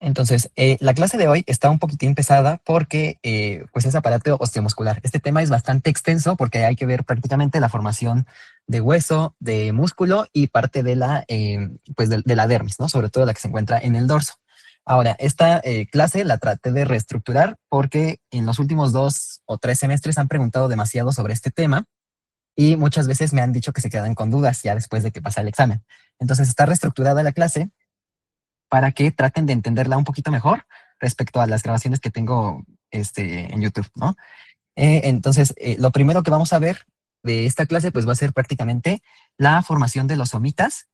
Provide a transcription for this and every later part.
Entonces, la clase de hoy está un poquitín pesada porque pues es aparato osteomuscular. Este tema es bastante extenso porque hay que ver prácticamente la formación de hueso, de músculo y parte de la, pues de la dermis, ¿no? Sobre todo la que se encuentra en el dorso. Ahora, esta clase la traté de reestructurar porque en los últimos 2 o 3 semestres han preguntado demasiado sobre este tema y muchas veces me han dicho que se quedan con dudas ya después de que pasa el examen. Entonces, está reestructurada la clase para que traten de entenderla un poquito mejor respecto a las grabaciones que tengo en YouTube, ¿no? Entonces, lo primero que vamos a ver de esta clase, pues va a ser prácticamente la formación de los somitas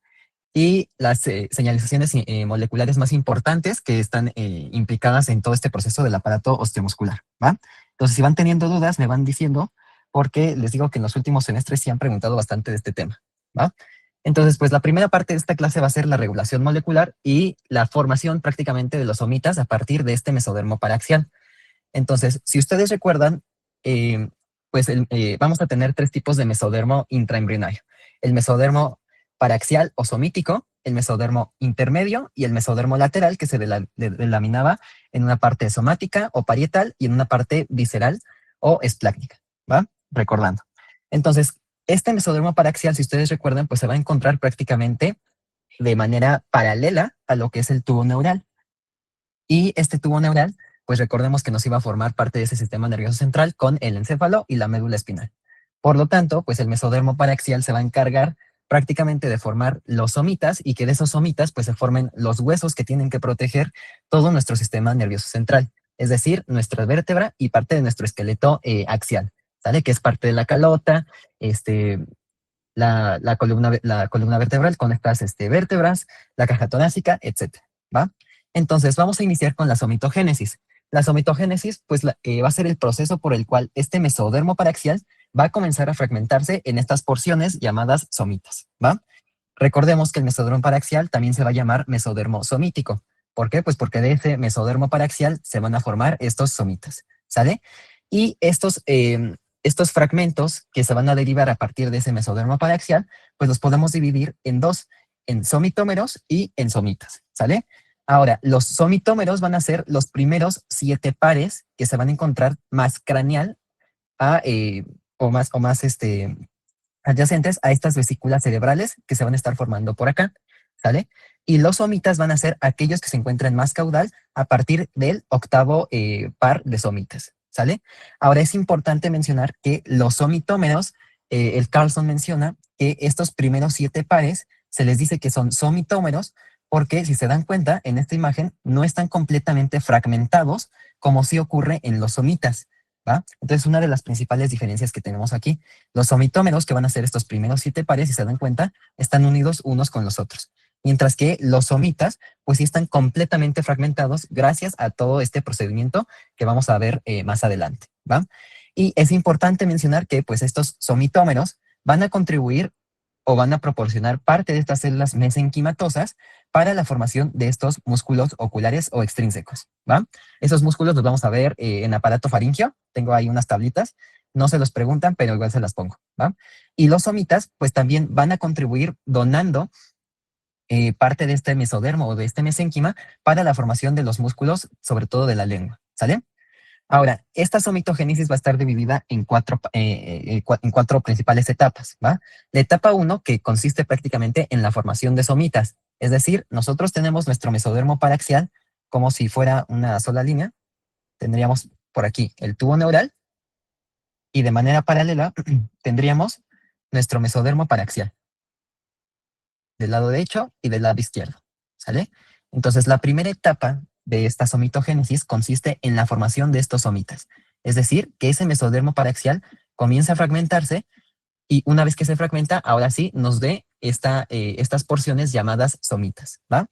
y las señalizaciones moleculares más importantes que están implicadas en todo este proceso del aparato osteomuscular, ¿va? Entonces, si van teniendo dudas, me van diciendo, porque les digo que en los últimos semestres sí han preguntado bastante de este tema, ¿va? Entonces, pues la primera parte de esta clase va a ser la regulación molecular y la formación prácticamente de los somitas a partir de este mesodermo paraxial. Entonces, si ustedes recuerdan, eh, pues vamos a tener 3 tipos de mesodermo intraembrionario. El mesodermo paraxial o somítico, el mesodermo intermedio y el mesodermo lateral, que se delaminaba en una parte somática o parietal y en una parte visceral o esplácnica, ¿va? Recordando. Entonces, este mesodermo paraxial, si ustedes recuerdan, pues se va a encontrar prácticamente de manera paralela a lo que es el tubo neural. Y este tubo neural, pues recordemos que nos iba a formar parte de ese sistema nervioso central con el encéfalo y la médula espinal. Por lo tanto, pues el mesodermo paraxial se va a encargar prácticamente de formar los somitas y que de esos somitas pues se formen los huesos que tienen que proteger todo nuestro sistema nervioso central, es decir, nuestra vértebra y parte de nuestro esqueleto axial, ¿sale? Que es parte de la calota, la columna vertebral con estas vértebras, la caja torácica, etcétera, ¿va? Entonces, vamos a iniciar con la somitogénesis. La somitogénesis, pues, va a ser el proceso por el cual este mesodermo paraxial va a comenzar a fragmentarse en estas porciones llamadas somitas, ¿va? Recordemos que el mesodermo paraxial también se va a llamar mesodermo somítico. ¿Por qué? Pues porque de ese mesodermo paraxial se van a formar estos somitas, ¿sale? Y estos fragmentos que se van a derivar a partir de ese mesodermo paraxial, pues los podemos dividir en 2, en somitómeros y en somitas, ¿sale? Ahora, los somitómeros van a ser los primeros 7 pares que se van a encontrar más craneal a, o más adyacentes a estas vesículas cerebrales que se van a estar formando por acá, ¿sale? Y los somitas van a ser aquellos que se encuentran más caudal a partir del 8º par de somitas, ¿sale? Ahora es importante mencionar que los somitómeros, el Carlson menciona que estos primeros 7 pares se les dice que son somitómeros porque si se dan cuenta en esta imagen no están completamente fragmentados como sí ocurre en los somitas, ¿va? Entonces una de las principales diferencias que tenemos aquí, los somitómeros, que van a ser estos primeros 7 pares, si se dan cuenta, están unidos unos con los otros. Mientras que los somitas, pues sí están completamente fragmentados gracias a todo este procedimiento que vamos a ver más adelante, ¿va? Y es importante mencionar que pues estos somitómeros van a contribuir o van a proporcionar parte de estas células mesenquimatosas para la formación de estos músculos oculares o extrínsecos, ¿va? Esos músculos los vamos a ver en aparato faríngeo. Tengo ahí unas tablitas. No se los preguntan, pero igual se las pongo, ¿va? Y los somitas, pues también van a contribuir donando parte de este mesodermo o de este mesénquima para la formación de los músculos, sobre todo de la lengua, ¿sale? Ahora, esta somitogénesis va a estar dividida en 4 principales etapas, ¿va? La etapa 1, que consiste prácticamente en la formación de somitas, es decir, nosotros tenemos nuestro mesodermo paraxial como si fuera una sola línea. Tendríamos por aquí el tubo neural y de manera paralela tendríamos nuestro mesodermo paraxial del lado derecho y del lado izquierdo, ¿sale? Entonces, la primera etapa de esta somitogénesis consiste en la formación de estos somitas, es decir, que ese mesodermo paraxial comienza a fragmentarse y una vez que se fragmenta, ahora sí nos dé estas porciones llamadas somitas, ¿va?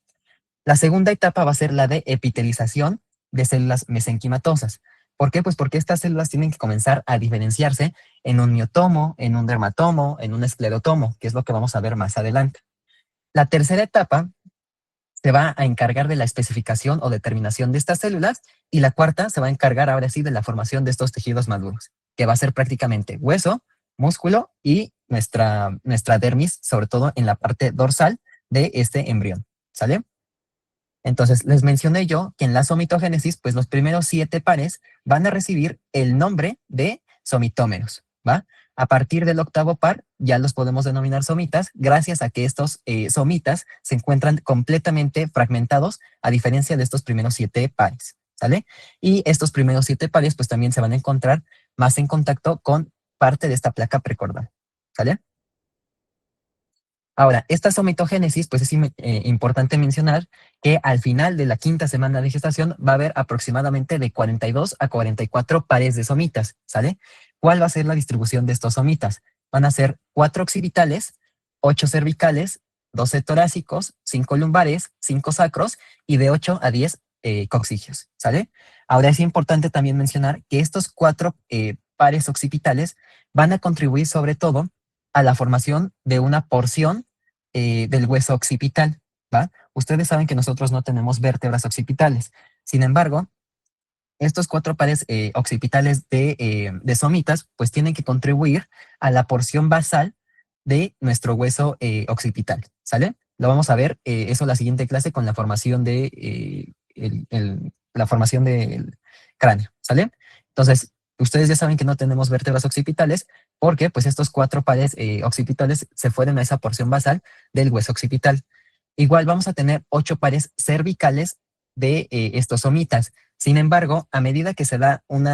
La segunda etapa va a ser la de epitelización de células mesenquimatosas. ¿Por qué? Pues porque estas células tienen que comenzar a diferenciarse en un miotomo, en un dermatomo, en un esclerotomo, que es lo que vamos a ver más adelante. La tercera etapa se va a encargar de la especificación o determinación de estas células y la cuarta se va a encargar ahora sí de la formación de estos tejidos maduros, que va a ser prácticamente hueso, músculo y nuestra dermis, sobre todo en la parte dorsal de este embrión, ¿sale? Entonces, les mencioné yo que en la somitogénesis, pues los primeros 7 pares van a recibir el nombre de somitómeros, ¿va? A partir del octavo par, ya los podemos denominar somitas, gracias a que estos somitas se encuentran completamente fragmentados, a diferencia de estos primeros 7 pares, ¿sale? Y estos primeros 7 pares, pues también se van a encontrar más en contacto con parte de esta placa precordal, ¿sale? Ahora, esta somitogénesis, pues es importante mencionar que al final de la quinta semana de gestación va a haber aproximadamente de 42 a 44 pares de somitas, ¿sale? ¿Cuál va a ser la distribución de estos somitas? Van a ser 4 occipitales, 8 cervicales, 12 torácicos, 5 lumbares, 5 sacros y de 8 a 10 coccigios, ¿sale? Ahora es importante también mencionar que estos 4 pares occipitales van a contribuir sobre todo a la formación de una porción del hueso occipital, ¿va? Ustedes saben que nosotros no tenemos vértebras occipitales. Sin embargo, estos 4 pares occipitales de somitas, pues tienen que contribuir a la porción basal de nuestro hueso occipital, ¿sale? Lo vamos a ver eso la siguiente clase con la formación la formación del cráneo, ¿sale? Entonces, ustedes ya saben que no tenemos vértebras occipitales porque pues estos 4 pares occipitales se fueron a esa porción basal del hueso occipital. Igual vamos a tener 8 pares cervicales de estos somitas. Sin embargo, a medida que se da un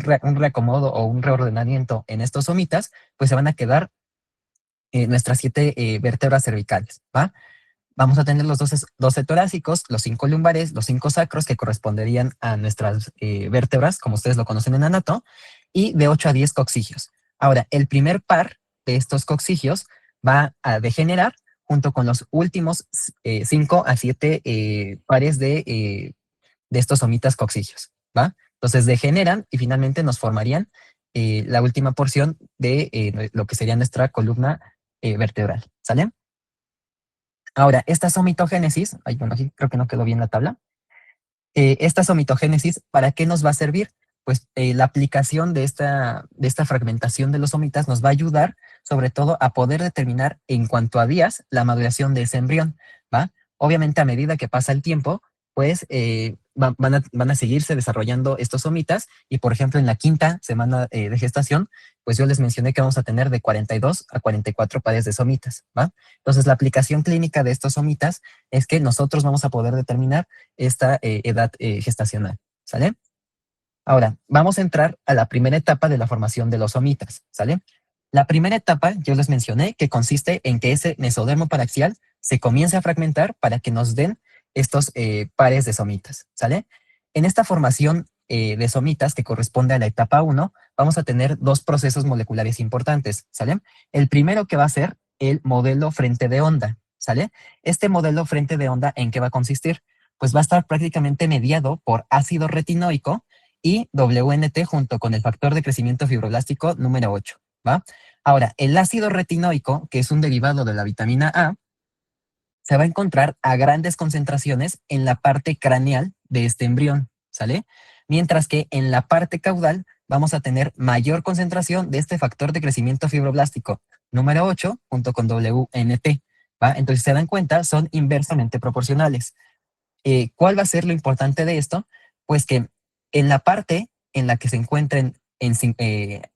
reacomodo o un reordenamiento en estos somitas, pues se van a quedar nuestras 7 vértebras cervicales, ¿va? Vamos a tener los 12 torácicos, los 5 lumbares, los 5 sacros que corresponderían a nuestras vértebras, como ustedes lo conocen en anato, y de 8 a 10 coccigios. Ahora, el primer par de estos coccigios va a degenerar junto con los últimos 5 a 7 pares de estos somitas coccigios, ¿va? Entonces degeneran y finalmente nos formarían la última porción de lo que sería nuestra columna vertebral, ¿sale? Ahora, esta somitogénesis, ay, bueno, aquí creo que no quedó bien la tabla. Esta somitogénesis, ¿para qué nos va a servir? Pues la aplicación de esta fragmentación de los somitas nos va a ayudar sobre todo a poder determinar en cuanto a días la maduración de ese embrión, ¿va? Obviamente a medida que pasa el tiempo, pues van a seguirse desarrollando estos somitas y por ejemplo en la quinta semana de gestación, pues yo les mencioné que vamos a tener de 42 a 44 pares de somitas, ¿va? Entonces la aplicación clínica de estos somitas es que nosotros vamos a poder determinar esta edad gestacional, ¿sale? Ahora, vamos a entrar a la primera etapa de la formación de los somitas, ¿sale? La primera etapa, yo les mencioné, que consiste en que ese mesodermo paraxial se comience a fragmentar para que nos den estos pares de somitas, ¿sale? En esta formación de somitas, que corresponde a la etapa 1, vamos a tener 2 procesos moleculares importantes, ¿sale? El primero que va a ser el modelo frente de onda, ¿sale? Este modelo frente de onda, ¿en qué va a consistir? Pues va a estar prácticamente mediado por ácido retinoico y WNT junto con el factor de crecimiento fibroblástico número 8, ¿va? Ahora, el ácido retinoico, que es un derivado de la vitamina A, se va a encontrar a grandes concentraciones en la parte craneal de este embrión, ¿sale? Mientras que en la parte caudal vamos a tener mayor concentración de este factor de crecimiento fibroblástico número 8 junto con WNT, ¿va? Entonces, se dan cuenta, son inversamente proporcionales. ¿Cuál va a ser lo importante de esto? Pues que en la parte en la que se encuentren en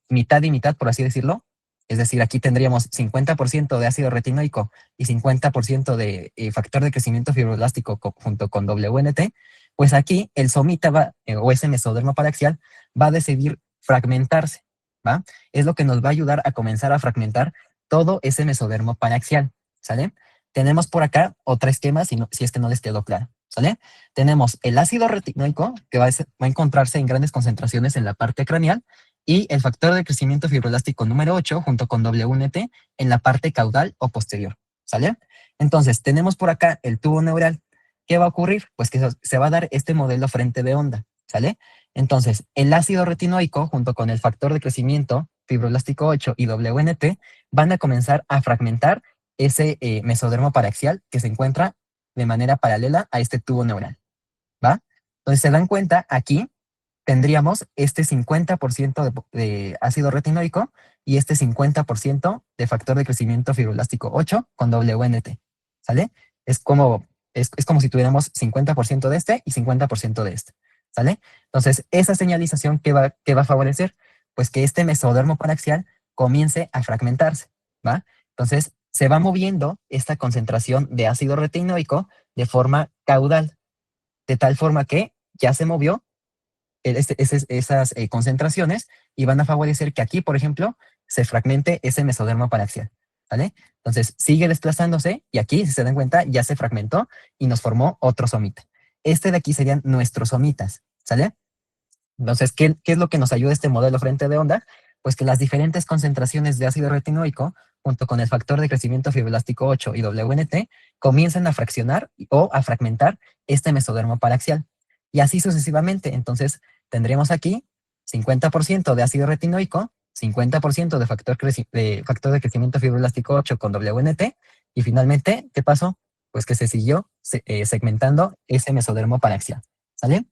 mitad y mitad, por así decirlo, es decir, aquí tendríamos 50% de ácido retinoico y 50% de factor de crecimiento fibroblástico junto con WNT, pues aquí el somita o ese mesodermo paraxial va a decidir fragmentarse, ¿va? Es lo que nos va a ayudar a comenzar a fragmentar todo ese mesodermo paraxial, ¿sale? Tenemos por acá otro esquema, si es que no les quedó claro, ¿sale? Tenemos el ácido retinoico, que va a encontrarse en grandes concentraciones en la parte craneal, y el factor de crecimiento fibroelástico número 8 junto con WNT en la parte caudal o posterior, ¿sale? Entonces, tenemos por acá el tubo neural. ¿Qué va a ocurrir? Pues que se va a dar este modelo frente de onda, ¿sale? Entonces, el ácido retinoico junto con el factor de crecimiento fibroelástico 8 y WNT van a comenzar a fragmentar ese mesodermo paraxial que se encuentra de manera paralela a este tubo neural, ¿va? Entonces, se dan cuenta, aquí tendríamos este 50% de ácido retinoico y este 50% de factor de crecimiento fibroblástico 8 con WNT, ¿sale? Es como Es como si tuviéramos 50% de este y 50% de este, ¿sale? Entonces, esa señalización, ¿qué va a favorecer? Pues que este mesodermo paraxial comience a fragmentarse, ¿va? Entonces, se va moviendo esta concentración de ácido retinoico de forma caudal, de tal forma que ya se movió esas concentraciones y van a favorecer que aquí, por ejemplo, se fragmente ese mesodermo paraxial, ¿vale? Entonces, sigue desplazándose y aquí, si se dan cuenta, ya se fragmentó y nos formó otro somita. Este de aquí serían nuestros somitas, ¿sale? Entonces, ¿qué es lo que nos ayuda este modelo frente de onda? Pues que las diferentes concentraciones de ácido retinoico, junto con el factor de crecimiento fibroblástico 8 y WNT, comienzan a fraccionar o a fragmentar este mesodermo paraxial. Y así sucesivamente. Entonces, tendremos aquí 50% de ácido retinoico, 50% de factor de crecimiento fibroblástico 8 con WNT, y finalmente, ¿qué pasó? Pues que se siguió segmentando ese mesodermo paraxial. ¿Sale?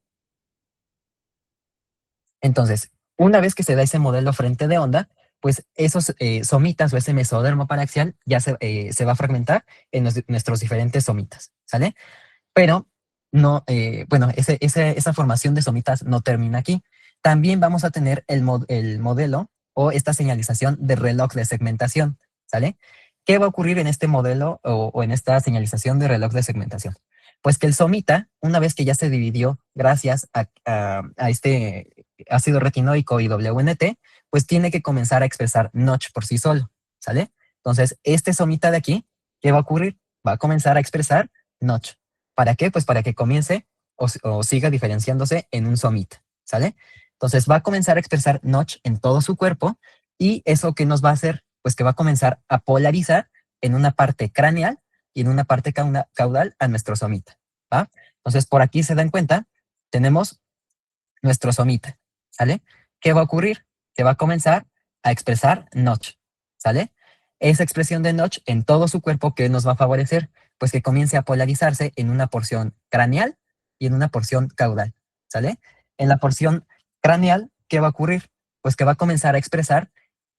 Entonces, una vez que se da ese modelo frente de onda, pues esos somitas o ese mesodermo paraxial ya se va a fragmentar en nuestros diferentes somitas, ¿sale? Pero no, bueno, esa formación de somitas no termina aquí. También vamos a tener el modelo o esta señalización de reloj de segmentación, ¿sale? ¿Qué va a ocurrir en este modelo o en esta señalización de reloj de segmentación? Pues que el somita, una vez que ya se dividió gracias a este ácido retinoico y WNT, pues tiene que comenzar a expresar notch por sí solo, ¿sale? Entonces, este somita de aquí, ¿qué va a ocurrir? Va a comenzar a expresar notch. ¿Para qué? Pues para que comience o siga diferenciándose en un somita, ¿sale? Entonces va a comenzar a expresar notch en todo su cuerpo y eso que nos va a hacer, pues que va a comenzar a polarizar en una parte craneal y en una parte caudal a nuestro somita, ¿va? Entonces por aquí se dan cuenta, tenemos nuestro somita, ¿sale? ¿Qué va a ocurrir? Que va a comenzar a expresar notch, ¿sale? Esa expresión de notch en todo su cuerpo, ¿qué nos va a favorecer? Pues que comience a polarizarse en una porción craneal y en una porción caudal, ¿sale? En la porción craneal, ¿qué va a ocurrir? Pues que va a comenzar a expresar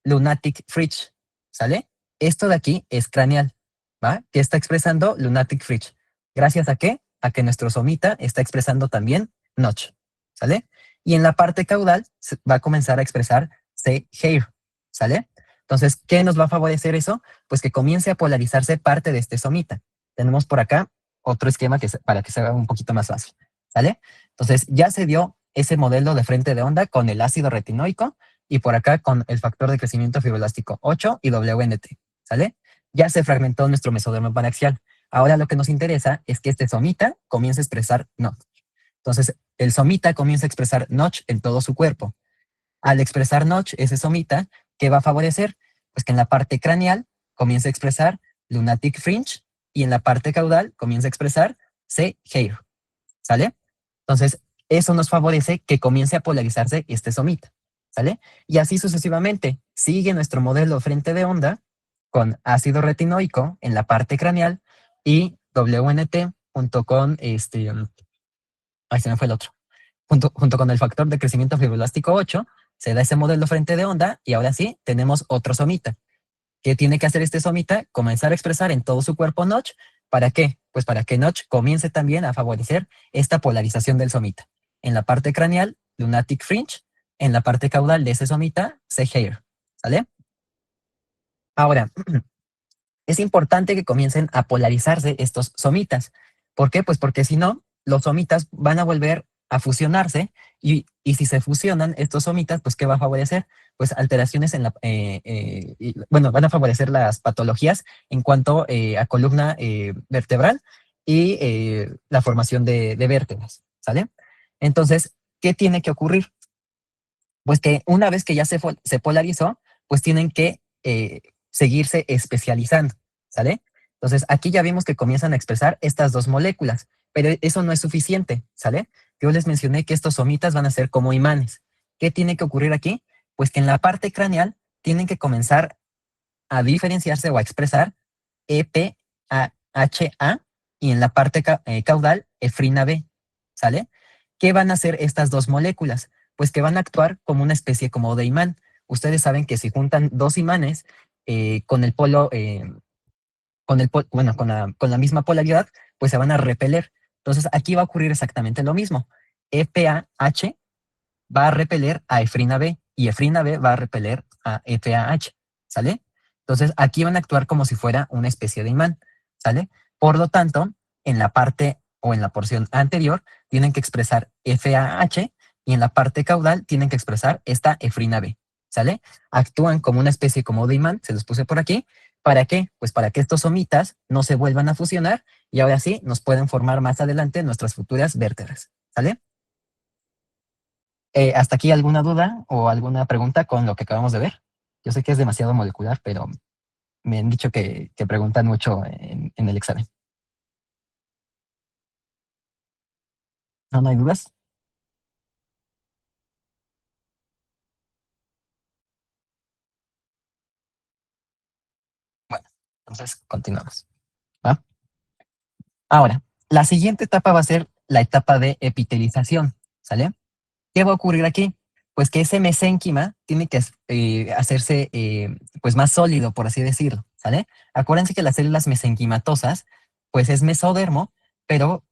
lunatic fridge, ¿sale? Esto de aquí es craneal, ¿va? ¿Qué está expresando lunatic fridge? ¿Gracias a qué? A que nuestro somita está expresando también notch, ¿sale? Y en la parte caudal va a comenzar a expresar say hair, ¿sale? Entonces, ¿qué nos va a favorecer eso? Pues que comience a polarizarse parte de este somita. Tenemos por acá otro esquema para que se haga un poquito más fácil, ¿sale? Entonces, ya se dio ese modelo de frente de onda con el ácido retinoico y por acá con el factor de crecimiento fibroelástico 8 y WNT, ¿sale? Ya se fragmentó nuestro mesodermo paraxial. Ahora lo que nos interesa es que este somita comience a expresar no. Entonces, el somita comienza a expresar notch en todo su cuerpo. Al expresar notch, ese somita, ¿qué va a favorecer? Pues que en la parte craneal comienza a expresar lunatic fringe y en la parte caudal comienza a expresar C hair, ¿sale? Entonces, eso nos favorece que comience a polarizarse este somita, ¿sale? Y así sucesivamente, sigue nuestro modelo frente de onda con ácido retinoico en la parte craneal y WNT junto con ahí se me fue el otro. Junto con el factor de crecimiento fibroelástico 8, se da ese modelo frente de onda y ahora sí tenemos otro somita. ¿Qué tiene que hacer este somita? Comenzar a expresar en todo su cuerpo notch. ¿Para qué? Pues para que notch comience también a favorecer esta polarización del somita. En la parte craneal, lunatic fringe. En la parte caudal de ese somita, C-hair. ¿Sale? Ahora, es importante que comiencen a polarizarse estos somitas. ¿Por qué? Pues porque si no, los somitas van a volver a fusionarse y si se fusionan estos somitas, pues ¿qué va a favorecer? Pues alteraciones en bueno, van a favorecer las patologías en cuanto a columna vertebral y la formación de vértebras, ¿sale? Entonces, ¿qué tiene que ocurrir? Pues que una vez que ya se polarizó, pues tienen que seguirse especializando, ¿sale? Entonces, aquí ya vimos que comienzan a expresar estas dos moléculas, pero eso no es suficiente, ¿sale? Yo les mencioné que estos somitas van a ser como imanes. ¿Qué tiene que ocurrir aquí? Pues que en la parte craneal tienen que comenzar a diferenciarse o a expresar EPHA y en la parte caudal efrina B, ¿sale? ¿Qué van a hacer estas dos moléculas? Pues que van a actuar como una especie como de imán. Ustedes saben que si juntan dos imanes con el polo bueno, con la misma polaridad, pues se van a repeler. Entonces aquí va a ocurrir exactamente lo mismo. EPAH va a repeler a efrina B y efrina B va a repeler a EPAH, ¿sale? Entonces aquí van a actuar como si fuera una especie de imán, ¿sale? Por lo tanto, en la parte o en la porción anterior tienen que expresar FAH y en la parte caudal tienen que expresar esta efrina B, ¿sale? Actúan como una especie como de imán, se los puse por aquí. ¿Para qué? Pues para que estos somitas no se vuelvan a fusionar y ahora sí nos pueden formar más adelante nuestras futuras vértebras, ¿sale? ¿Hasta aquí alguna duda o alguna pregunta con lo que acabamos de ver? Yo sé que es demasiado molecular, pero me han dicho que preguntan mucho en el examen. ¿No, no hay dudas? Bueno, entonces continuamos, ¿va? Ahora, la siguiente etapa va a ser la etapa de epitelización, ¿sale? ¿Qué va a ocurrir aquí? Pues que ese mesénquima tiene que hacerse pues más sólido, por así decirlo, ¿sale? Acuérdense que las células mesenquimatosas, pues es mesodermo, pero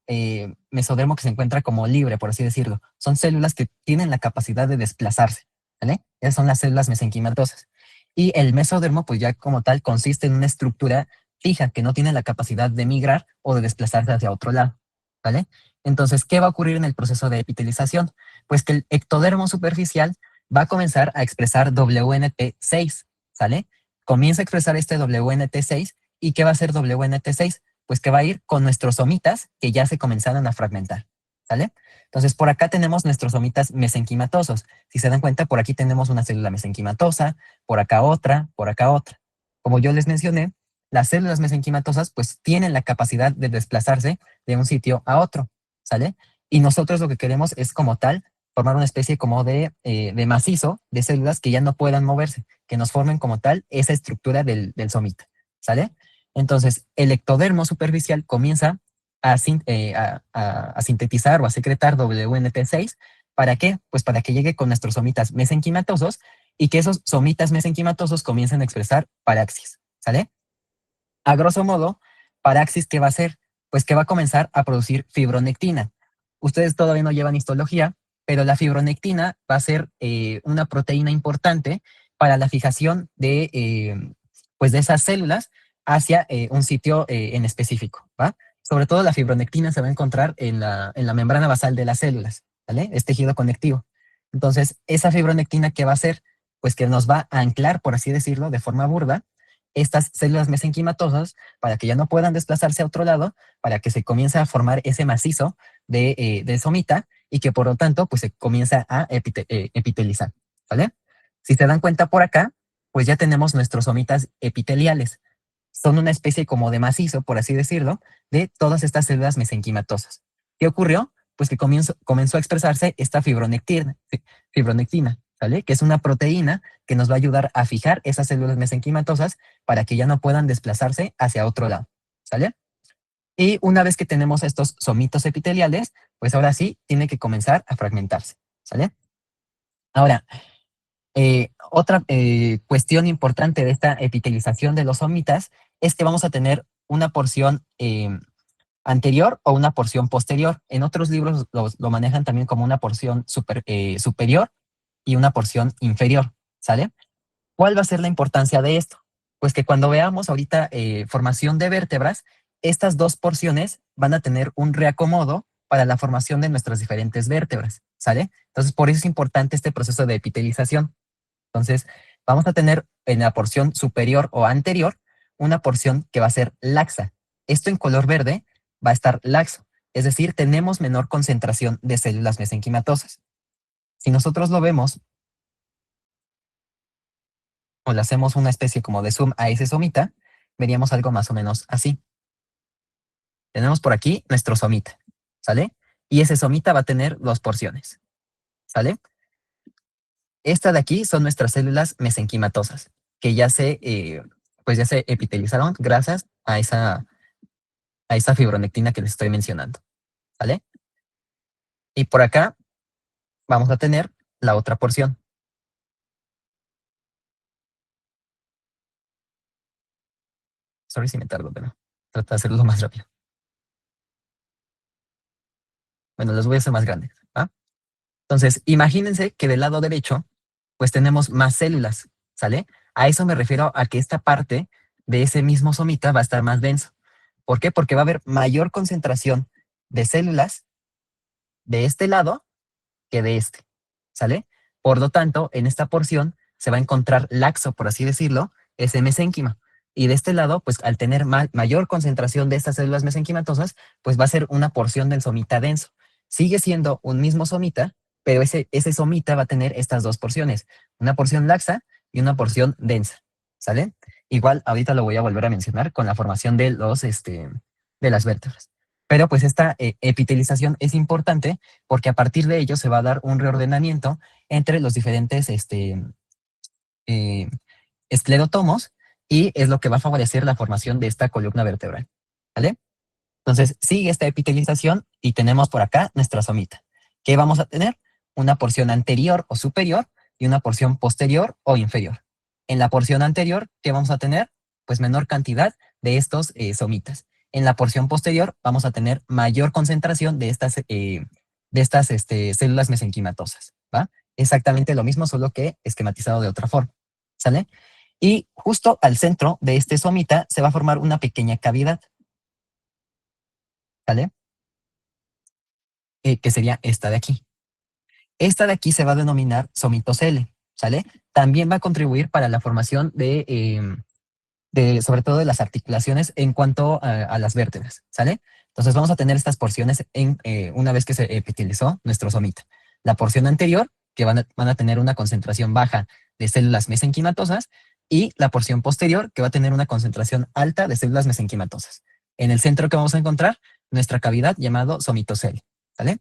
mesodermo que se encuentra como libre, por así decirlo. Son células que tienen la capacidad de desplazarse, ¿vale? Esas son las células mesenquimatosas. Y el mesodermo, pues ya como tal, consiste en una estructura fija que no tiene la capacidad de migrar o de desplazarse hacia otro lado, ¿vale? Entonces, ¿qué va a ocurrir en el proceso de epitelización? Pues que el ectodermo superficial va a comenzar a expresar WNT6, ¿sale? Comienza a expresar este WNT6 y ¿qué va a hacer WNT6? Pues que va a ir con nuestros somitas que ya se comenzaron a fragmentar, ¿sale? Entonces, por acá tenemos nuestros somitas mesenquimatosos. Si se dan cuenta, por aquí tenemos una célula mesenquimatosa, por acá otra, por acá otra. Como yo les mencioné, las células mesenquimatosas pues tienen la capacidad de desplazarse de un sitio a otro, ¿sale? Y nosotros lo que queremos es como tal formar una especie como de macizo de células que ya no puedan moverse, que nos formen como tal esa estructura del somita, ¿sale? Entonces, el ectodermo superficial comienza a sintetizar o a secretar WNT6. ¿Para qué? Pues para que llegue con nuestros somitas mesenquimatosos y que esos somitas mesenquimatosos comiencen a expresar paraxis, ¿sale? A grosso modo, paraxis, ¿qué va a hacer? Pues que va a comenzar a producir fibronectina. Ustedes todavía no llevan histología, pero la fibronectina va a ser una proteína importante para la fijación pues de esas células hacia un sitio en específico, ¿va? Sobre todo la fibronectina se va a encontrar en la membrana basal de las células, ¿vale? Es tejido conectivo. Entonces, esa fibronectina, ¿qué va a hacer? Pues que nos va a anclar, por así decirlo, de forma burda, estas células mesenquimatosas para que ya no puedan desplazarse a otro lado, para que se comience a formar ese macizo de somita y que por lo tanto pues se comienza a epitelizar, ¿vale? Si se dan cuenta por acá, pues ya tenemos nuestros somitas epiteliales. Son una especie como de macizo, por así decirlo, de todas estas células mesenquimatosas. ¿Qué ocurrió? Pues que comenzó a expresarse esta fibronectina, ¿vale? Que es una proteína que nos va a ayudar a fijar esas células mesenquimatosas para que ya no puedan desplazarse hacia otro lado, ¿sale? Y una vez que tenemos estos somitos epiteliales, pues ahora sí tiene que comenzar a fragmentarse, ¿sale? Ahora, otra cuestión importante de esta epitelización de los somitas es que vamos a tener una porción anterior o una porción posterior. En otros libros lo manejan también como una porción superior y una porción inferior, ¿sale? ¿Cuál va a ser la importancia de esto? Pues que cuando veamos ahorita formación de vértebras, estas dos porciones van a tener un reacomodo para la formación de nuestras diferentes vértebras, ¿sale? Entonces, por eso es importante este proceso de epitelización. Entonces, vamos a tener en la porción superior o anterior una porción que va a ser laxa. Esto en color verde va a estar laxo, es decir, tenemos menor concentración de células mesenquimatosas. Si nosotros lo vemos o le hacemos una especie como de zoom a ese somita, veríamos algo más o menos así. Tenemos por aquí nuestro somita, ¿sale? Y ese somita va a tener dos porciones, ¿sale? Esta de aquí son nuestras células mesenquimatosas, que pues ya se epitelizaron gracias a esa fibronectina que les estoy mencionando, ¿sale? Y por acá vamos a tener la otra porción. Sorry si me tardo, pero trato de hacerlo más rápido. Bueno, los voy a hacer más grandes, ¿va? Entonces, imagínense que del lado derecho, pues tenemos más células, ¿sale? A eso me refiero a que esta parte de ese mismo somita va a estar más denso. ¿Por qué? Porque va a haber mayor concentración de células de este lado que de este, ¿sale? Por lo tanto, en esta porción se va a encontrar laxo, por así decirlo, ese mesénquima. Y de este lado, pues al tener mayor concentración de estas células mesenquimatosas, pues va a ser una porción del somita denso. Sigue siendo un mismo somita, pero ese somita va a tener estas dos porciones, una porción laxa y una porción densa, ¿sale? Igual ahorita lo voy a volver a mencionar con la formación de de las vértebras. Pero pues esta epitelización es importante porque a partir de ello se va a dar un reordenamiento entre los diferentes eh, esclerotomos y es lo que va a favorecer la formación de esta columna vertebral, ¿vale? Entonces, sigue esta epitelización y tenemos por acá nuestra somita. ¿Qué vamos a tener? Una porción anterior o superior y una porción posterior o inferior. En la porción anterior, ¿qué vamos a tener? Pues menor cantidad de estos somitas. En la porción posterior vamos a tener mayor concentración de estas células mesenquimatosas, ¿va? Exactamente lo mismo, solo que esquematizado de otra forma, ¿sale? Y justo al centro de este somita se va a formar una pequeña cavidad, ¿sale? Que sería esta de aquí. Esta de aquí se va a denominar somitocele, ¿sale? También va a contribuir para la formación sobre todo de las articulaciones en cuanto a las vértebras, ¿sale? Entonces vamos a tener estas porciones una vez que se epitelizó nuestro somita. La porción anterior, que van a tener una concentración baja de células mesenquimatosas, y la porción posterior, que va a tener una concentración alta de células mesenquimatosas. En el centro que vamos a encontrar nuestra cavidad llamado somitocele, ¿sale?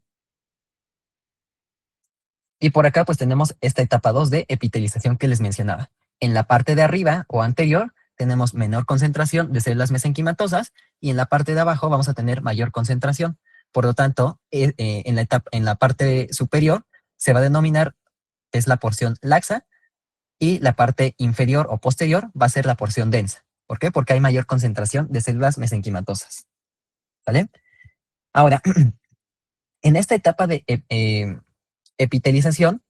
Y por acá pues tenemos esta etapa 2 de epitelización que les mencionaba. En la parte de arriba o anterior tenemos menor concentración de células mesenquimatosas y en la parte de abajo vamos a tener mayor concentración. Por lo tanto, en la parte superior se va a denominar, es la porción laxa, y la parte inferior o posterior va a ser la porción densa. ¿Por qué? Porque hay mayor concentración de células mesenquimatosas. ¿Vale? Ahora, en esta etapa de epitelización,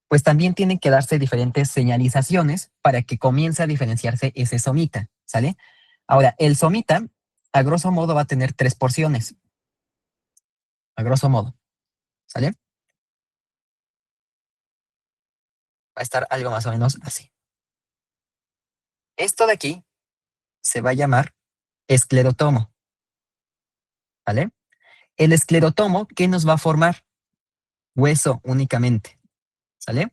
pues también tienen que darse diferentes señalizaciones para que comience a diferenciarse ese somita, ¿sale? Ahora, el somita, a grosso modo, va a tener tres porciones, a grosso modo, ¿sale? Va a estar algo más o menos así. Esto de aquí se va a llamar esclerotomo, ¿vale? El esclerotomo, ¿qué nos va a formar? Hueso únicamente, ¿sale?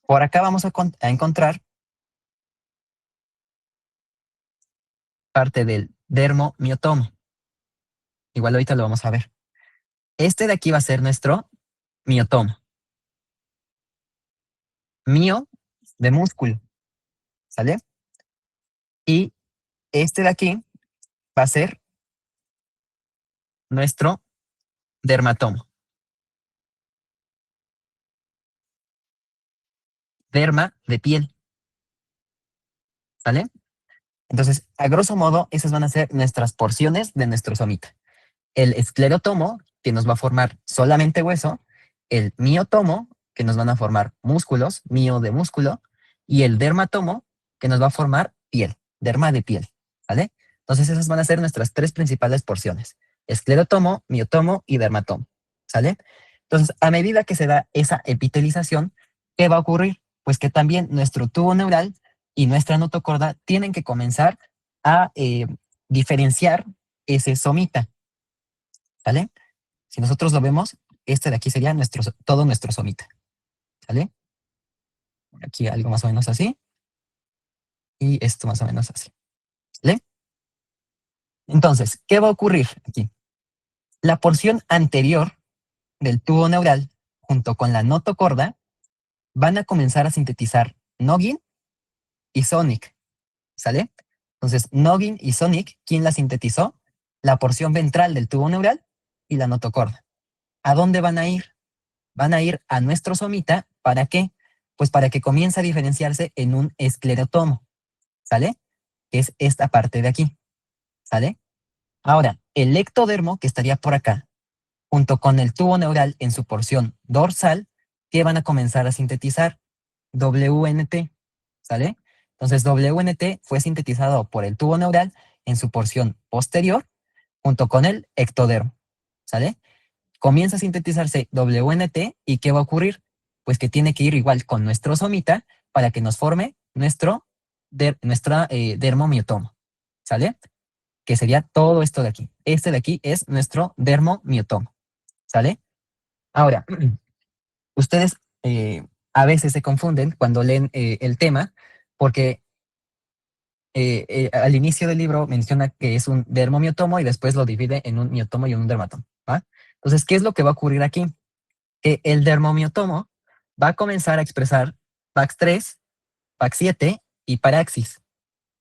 Por acá vamos a encontrar parte del dermomiotomo. Igual ahorita lo vamos a ver. Este de aquí va a ser nuestro miotomo. Mio de músculo, ¿sale? Y este de aquí va a ser nuestro dermatomo. Derma de piel, ¿sale? Entonces, a grosso modo, esas van a ser nuestras porciones de nuestro somita. El esclerotomo, que nos va a formar solamente hueso, el miotomo, que nos van a formar músculos, mio de músculo, y el dermatomo, que nos va a formar piel, derma de piel, ¿vale? Entonces, esas van a ser nuestras tres principales porciones: esclerotomo, miotomo y dermatomo, ¿sale? Entonces, a medida que se da esa epitelización, ¿qué va a ocurrir? Pues que también nuestro tubo neural y nuestra notocorda tienen que comenzar a diferenciar ese somita, ¿vale? Si nosotros lo vemos, este de aquí sería todo nuestro somita, ¿vale? Aquí algo más o menos así, y esto más o menos así, ¿vale? Entonces, ¿qué va a ocurrir aquí? La porción anterior del tubo neural, junto con la notocorda, van a comenzar a sintetizar noggin y sonic, ¿sale? Entonces, noggin y sonic, ¿quién la sintetizó? La porción ventral del tubo neural y la notocorda. ¿A dónde van a ir? Van a ir a nuestro somita, ¿para qué? Pues para que comience a diferenciarse en un esclerotomo, ¿sale? Que es esta parte de aquí, ¿sale? Ahora, el ectodermo, que estaría por acá, junto con el tubo neural en su porción dorsal, que van a comenzar a sintetizar WNT, ¿sale? Entonces, WNT fue sintetizado por el tubo neural en su porción posterior, junto con el ectodermo, ¿sale? Comienza a sintetizarse WNT y ¿qué va a ocurrir? Pues que tiene que ir igual con nuestro somita para que nos forme nuestra dermomiotoma, ¿sale? Que sería todo esto de aquí. Este de aquí es nuestro dermomiotoma, ¿sale? Ahora, ustedes a veces se confunden cuando leen el tema porque al inicio del libro menciona que es un dermomiotomo y después lo divide en un miotomo y un dermatomo, ¿va? Entonces, ¿qué es lo que va a ocurrir aquí? Que el dermomiotomo va a comenzar a expresar PAX3, PAX7 y paraxis.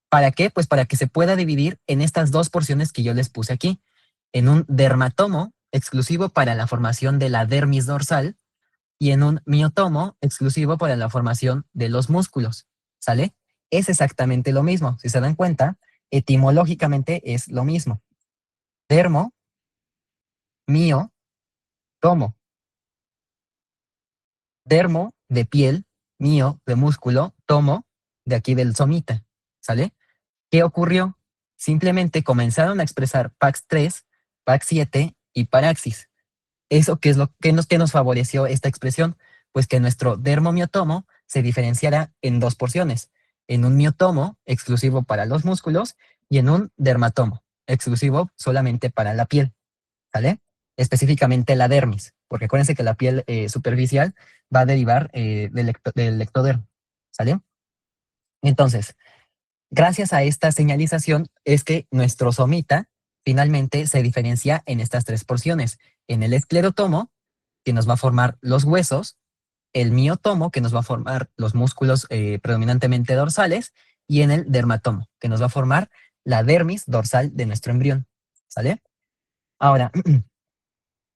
¿Para qué? Pues para que se pueda dividir en estas dos porciones que yo les puse aquí, en un dermatomo exclusivo para la formación de la dermis dorsal y en un miotomo exclusivo para la formación de los músculos, ¿sale? Es exactamente lo mismo. Si se dan cuenta, etimológicamente es lo mismo. Dermo, mio, tomo. Dermo de piel, mio de músculo, tomo de aquí del somita, ¿sale? ¿Qué ocurrió? Simplemente comenzaron a expresar PAX3, PAX7 y paraxis. ¿Eso qué es lo que nos favoreció esta expresión? Pues que nuestro dermomiotomo se diferenciara en dos porciones, en un miotomo exclusivo para los músculos y en un dermatomo exclusivo solamente para la piel, ¿sale? Específicamente la dermis, porque acuérdense que la piel superficial va a derivar del ectodermo, ¿sale? Entonces, gracias a esta señalización es que nuestro somita finalmente se diferencia en estas tres porciones, en el esclerotomo, que nos va a formar los huesos, el miotomo, que nos va a formar los músculos predominantemente dorsales, y en el dermatomo, que nos va a formar la dermis dorsal de nuestro embrión, ¿sale? Ahora,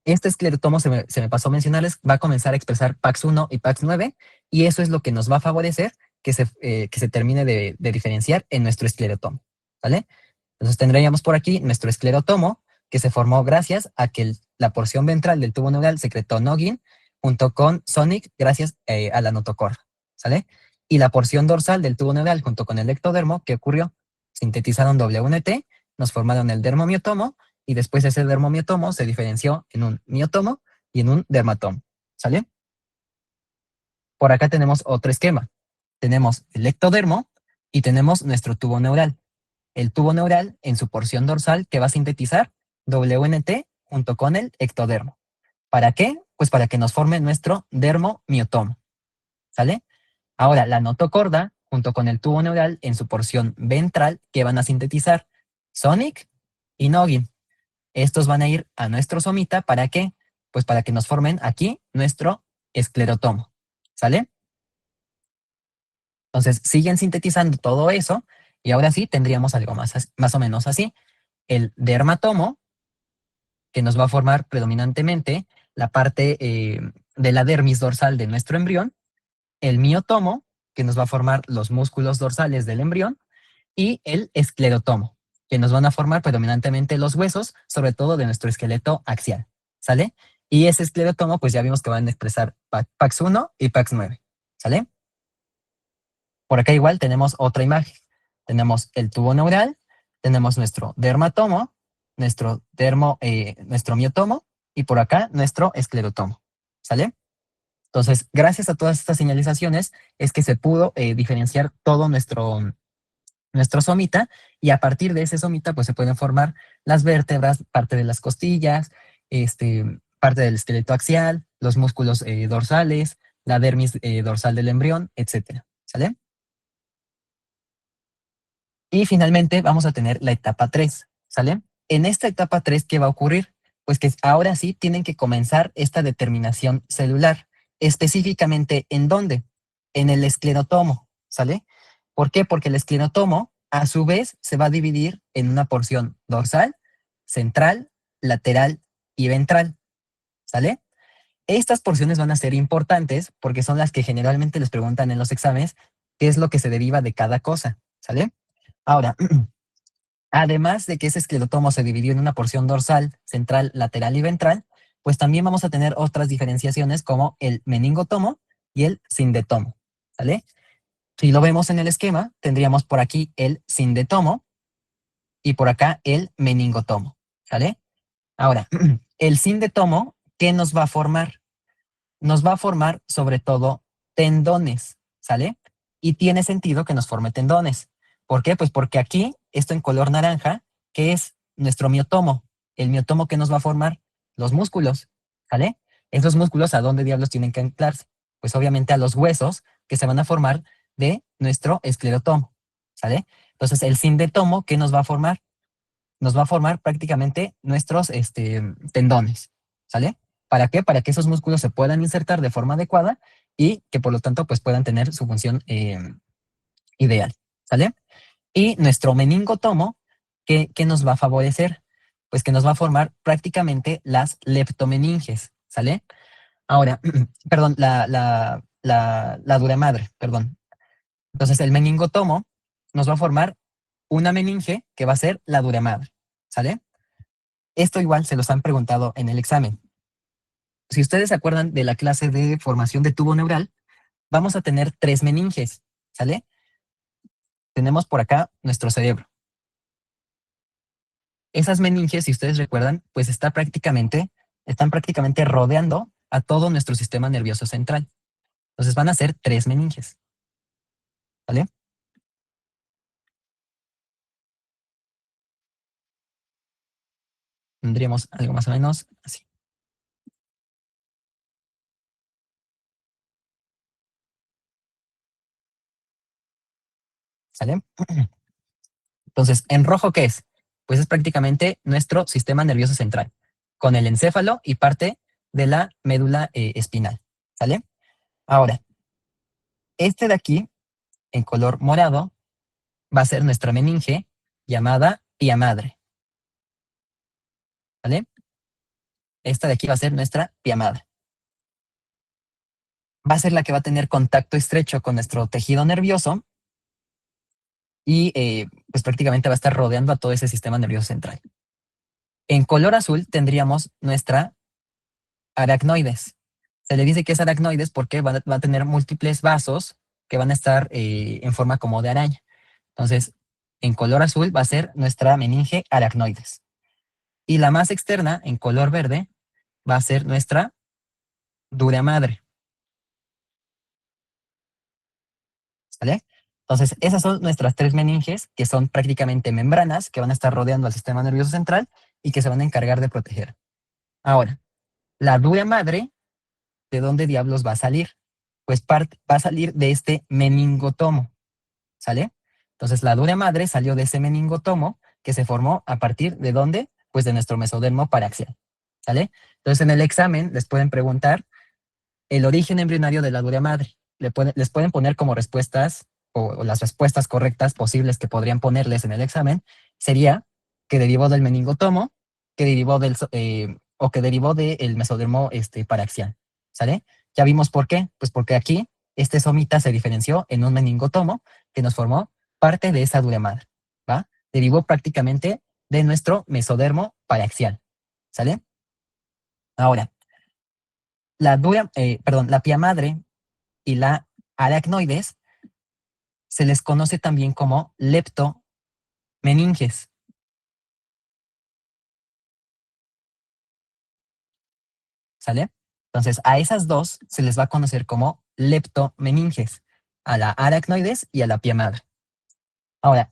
este esclerotomo se me pasó a mencionarles, va a comenzar a expresar PAX1 y PAX9, y eso es lo que nos va a favorecer que se termine de diferenciar en nuestro esclerotomo, ¿vale? Entonces tendríamos por aquí nuestro esclerotomo, que se formó gracias a que la porción ventral del tubo neural secretó Noggin junto con Sonic gracias a la notocorda, ¿sale? Y la porción dorsal del tubo neural junto con el ectodermo, ¿qué ocurrió? Sintetizaron WNT, nos formaron el dermomiotomo y después ese dermomiotomo se diferenció en un miotomo y en un dermatomo, ¿sale? Por acá tenemos otro esquema. Tenemos el ectodermo y tenemos nuestro tubo neural. El tubo neural en su porción dorsal que va a sintetizar WNT junto con el ectodermo. ¿Para qué? Pues para que nos forme nuestro dermomiotomo, ¿sale? Ahora, la notocorda junto con el tubo neural en su porción ventral que van a sintetizar Sonic y Noggin. Estos van a ir a nuestro somita, ¿para qué? Pues para que nos formen aquí nuestro esclerotomo, ¿sale? Entonces, siguen sintetizando todo eso y ahora sí tendríamos algo más o menos así. El dermatomo, que nos va a formar predominantemente la parte de la dermis dorsal de nuestro embrión, el miotomo, que nos va a formar los músculos dorsales del embrión, y el esclerotomo, que nos van a formar predominantemente los huesos, sobre todo de nuestro esqueleto axial, ¿sale? Y ese esclerotomo, pues ya vimos que van a expresar PAX1 y PAX9, ¿sale? Por acá igual tenemos otra imagen. Tenemos el tubo neural, tenemos nuestro dermatomo, nuestro miotomo y por acá nuestro esclerotomo, ¿sale? Entonces, gracias a todas estas señalizaciones es que se pudo diferenciar todo nuestro somita y a partir de ese somita pues se pueden formar las vértebras, parte de las costillas, parte del esqueleto axial, los músculos dorsales, la dermis dorsal del embrión, etcétera, ¿sale? Y finalmente vamos a tener la etapa 3, ¿sale? En esta etapa 3, ¿qué va a ocurrir? Pues que ahora sí tienen que comenzar esta determinación celular. Específicamente, ¿en dónde? En el esclerotomo, ¿sale? ¿Por qué? Porque el esclerotomo, a su vez, se va a dividir en una porción dorsal, central, lateral y ventral, ¿sale? Estas porciones van a ser importantes porque son las que generalmente les preguntan en los exámenes qué es lo que se deriva de cada cosa, ¿sale? Ahora, además de que ese esclerotomo se dividió en una porción dorsal, central, lateral y ventral, pues también vamos a tener otras diferenciaciones como el meningotomo y el sindetomo, ¿sale? Si lo vemos en el esquema, tendríamos por aquí el sindetomo y por acá el meningotomo, ¿sale? Ahora, el sindetomo, ¿qué nos va a formar? Nos va a formar sobre todo tendones, ¿sale? Y tiene sentido que nos forme tendones. ¿Por qué? Pues porque aquí, esto en color naranja, que es nuestro miotomo. El miotomo que nos va a formar los músculos, ¿sale? Esos músculos, ¿a dónde diablos tienen que anclarse? Pues obviamente a los huesos que se van a formar de nuestro esclerotomo, ¿sale? Entonces, el sindetomo, ¿qué nos va a formar? Nos va a formar prácticamente nuestros tendones, ¿sale? ¿Para qué? Para que esos músculos se puedan insertar de forma adecuada y que por lo tanto pues puedan tener su función ideal, ¿sale? Y nuestro meningotomo, ¿qué nos va a favorecer? Pues que nos va a formar prácticamente las leptomeninges, ¿sale? Ahora, perdón, la dura madre, perdón. Entonces el meningotomo nos va a formar una meninge que va a ser la dura madre, ¿sale? Esto igual se los han preguntado en el examen. Si ustedes se acuerdan de la clase de formación de tubo neural, vamos a tener 3 meninges, ¿sale? Tenemos por acá nuestro cerebro. Esas meninges, si ustedes recuerdan, pues están prácticamente rodeando a todo nuestro sistema nervioso central. Entonces van a ser 3 meninges, ¿vale? Tendríamos algo más o menos así, ¿sale? Entonces, ¿en rojo qué es? Pues es prácticamente nuestro sistema nervioso central, con el encéfalo y parte de la médula espinal, ¿sale? Ahora, este de aquí, en color morado, va a ser nuestra meninge llamada pia madre, ¿vale? Esta de aquí va a ser nuestra pia madre. Va a ser la que va a tener contacto estrecho con nuestro tejido nervioso y pues prácticamente va a estar rodeando a todo ese sistema nervioso central. En color azul tendríamos nuestra aracnoides. Se le dice que es aracnoides porque va a tener múltiples vasos que van a estar en forma como de araña. Entonces, en color azul va a ser nuestra meninge aracnoides. Y la más externa, en color verde, va a ser nuestra dura madre. ¿Vale? Entonces, esas son nuestras 3 meninges, que son prácticamente membranas que van a estar rodeando al sistema nervioso central y que se van a encargar de proteger. Ahora, la dura madre, ¿de dónde diablos va a salir? Pues va a salir de este meningotomo, ¿sale? Entonces, la dura madre salió de ese meningotomo que se formó a partir de dónde? Pues de nuestro mesodermo paraxial, ¿sale? Entonces, en el examen les pueden preguntar el origen embrionario de la dura madre. Les pueden poner como respuestas o las respuestas correctas posibles que podrían ponerles en el examen sería que derivó del meningotomo, que derivó o que derivó del mesodermo paraxial, ¿sale? Ya vimos por qué, pues porque aquí este somita se diferenció en un meningotomo que nos formó parte de esa dura madre, ¿va? Derivó prácticamente de nuestro mesodermo paraxial, ¿sale? Ahora, la pia madre y la aracnoides se les conoce también como leptomeninges, ¿sale? Entonces, a esas dos se les va a conocer como leptomeninges, a la aracnoides y a la pia madre. Ahora,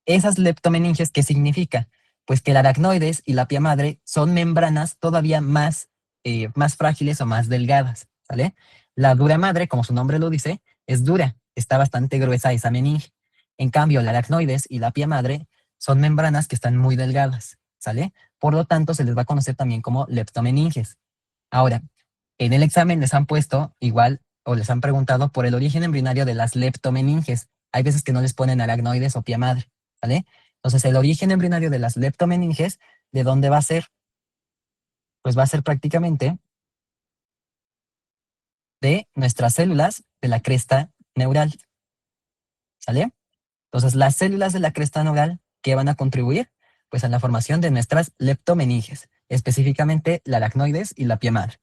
esas leptomeninges, ¿qué significa? Pues que la aracnoides y la pia madre son membranas todavía más frágiles o más delgadas, ¿sale? La dura madre, como su nombre lo dice, es dura, está bastante gruesa esa meninge. En cambio, la aracnoides y la pia madre son membranas que están muy delgadas, ¿sale? Por lo tanto, se les va a conocer también como leptomeninges. Ahora, en el examen les han puesto igual o les han preguntado por el origen embrionario de las leptomeninges. Hay veces que no les ponen aracnoides o pia madre, ¿vale? Entonces, el origen embrionario de las leptomeninges, ¿de dónde va a ser? Pues va a ser prácticamente de nuestras células de la cresta neural, ¿sale? Entonces, las células de la cresta neural, ¿qué van a contribuir? Pues a la formación de nuestras leptomeninges, específicamente la aracnoides y la pie madre.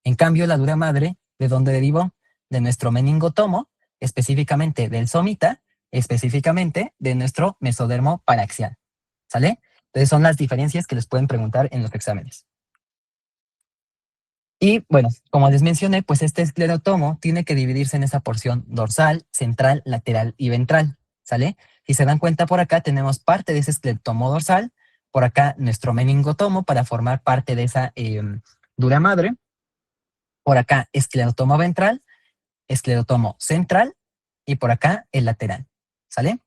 En cambio, la dura madre, ¿de dónde derivó? De nuestro meningotomo, específicamente del somita, específicamente de nuestro mesodermo paraxial, ¿sale? Entonces, son las diferencias que les pueden preguntar en los exámenes. Y bueno, como les mencioné, pues este esclerotomo tiene que dividirse en esa porción dorsal, central, lateral y ventral, ¿sale? Si se dan cuenta por acá tenemos parte de ese esclerotomo dorsal, por acá nuestro meningotomo para formar parte de esa dura madre, por acá esclerotomo ventral, esclerotomo central y por acá el lateral, ¿sale?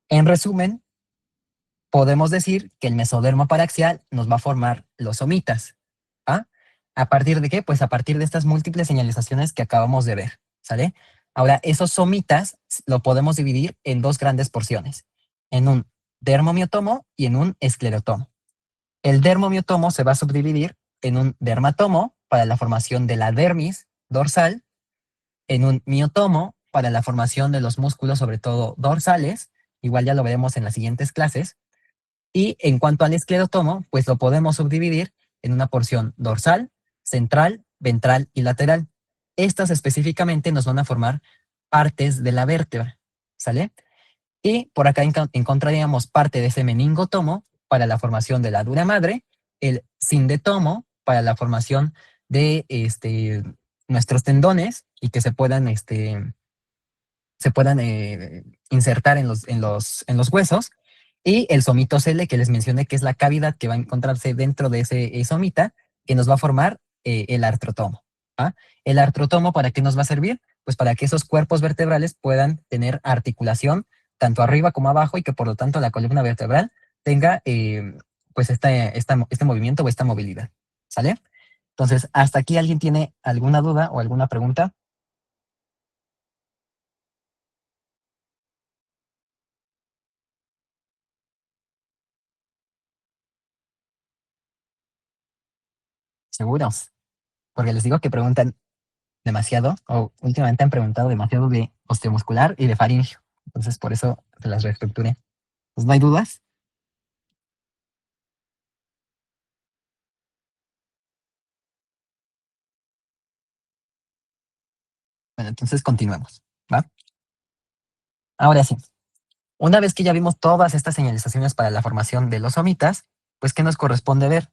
En resumen, podemos decir que el mesodermo paraxial nos va a formar los somitas. ¿Ah? ¿A partir de qué? Pues a partir de estas múltiples señalizaciones que acabamos de ver, ¿sale? Ahora, esos somitas lo podemos dividir en dos grandes porciones, en un dermomiotomo y en un esclerotomo. El dermomiotomo se va a subdividir en un dermatomo para la formación de la dermis dorsal, en un miotomo para la formación de los músculos, sobre todo dorsales, igual ya lo veremos en las siguientes clases, y en cuanto al esclerotomo, pues lo podemos subdividir en una porción dorsal, central, ventral y lateral. Estas específicamente nos van a formar partes de la vértebra, ¿sale? Y por acá encontraríamos parte de ese meningotomo para la formación de la dura madre, el sindetomo para la formación de nuestros tendones y que se puedan insertar en los huesos, y el somitocele que les mencioné, que es la cavidad que va a encontrarse dentro de ese somita, que nos va a formar el artrotomo. ¿Ah? El artrotomo, ¿para qué nos va a servir? Pues para que esos cuerpos vertebrales puedan tener articulación tanto arriba como abajo y que por lo tanto la columna vertebral tenga pues este movimiento o esta movilidad. ¿Sale? Entonces, ¿hasta aquí alguien tiene alguna duda o alguna pregunta? ¿Seguros? Porque les digo que preguntan demasiado, o últimamente han preguntado demasiado de osteomuscular y de faringio. Entonces, por eso se las reestructuré. Pues no hay dudas. Bueno, entonces continuemos, ¿va? Ahora sí, una vez que ya vimos todas estas señalizaciones para la formación de los somitas, pues ¿qué nos corresponde ver?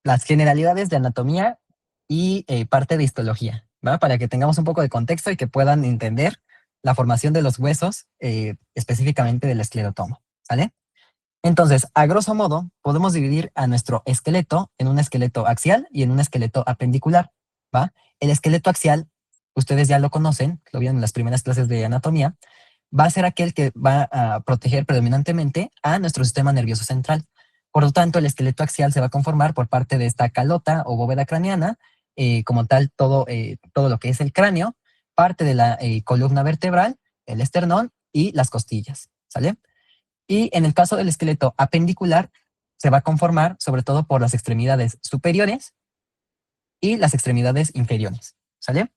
Las generalidades de anatomía y parte de histología, ¿va? Para que tengamos un poco de contexto y que puedan entender la formación de los huesos, específicamente del esclerotomo, ¿sale? Entonces, a grosso modo, podemos dividir a nuestro esqueleto en un esqueleto axial y en un esqueleto apendicular, ¿va? El esqueleto axial, ustedes ya lo conocen, lo vieron en las primeras clases de anatomía, va a ser aquel que va a proteger predominantemente a nuestro sistema nervioso central. Por lo tanto, el esqueleto axial se va a conformar por parte de esta calota o bóveda craneana, como tal, todo lo que es el cráneo, parte de la columna vertebral, el esternón y las costillas, ¿sale? Y en el caso del esqueleto apendicular, se va a conformar sobre todo por las extremidades superiores y las extremidades inferiores, ¿sale?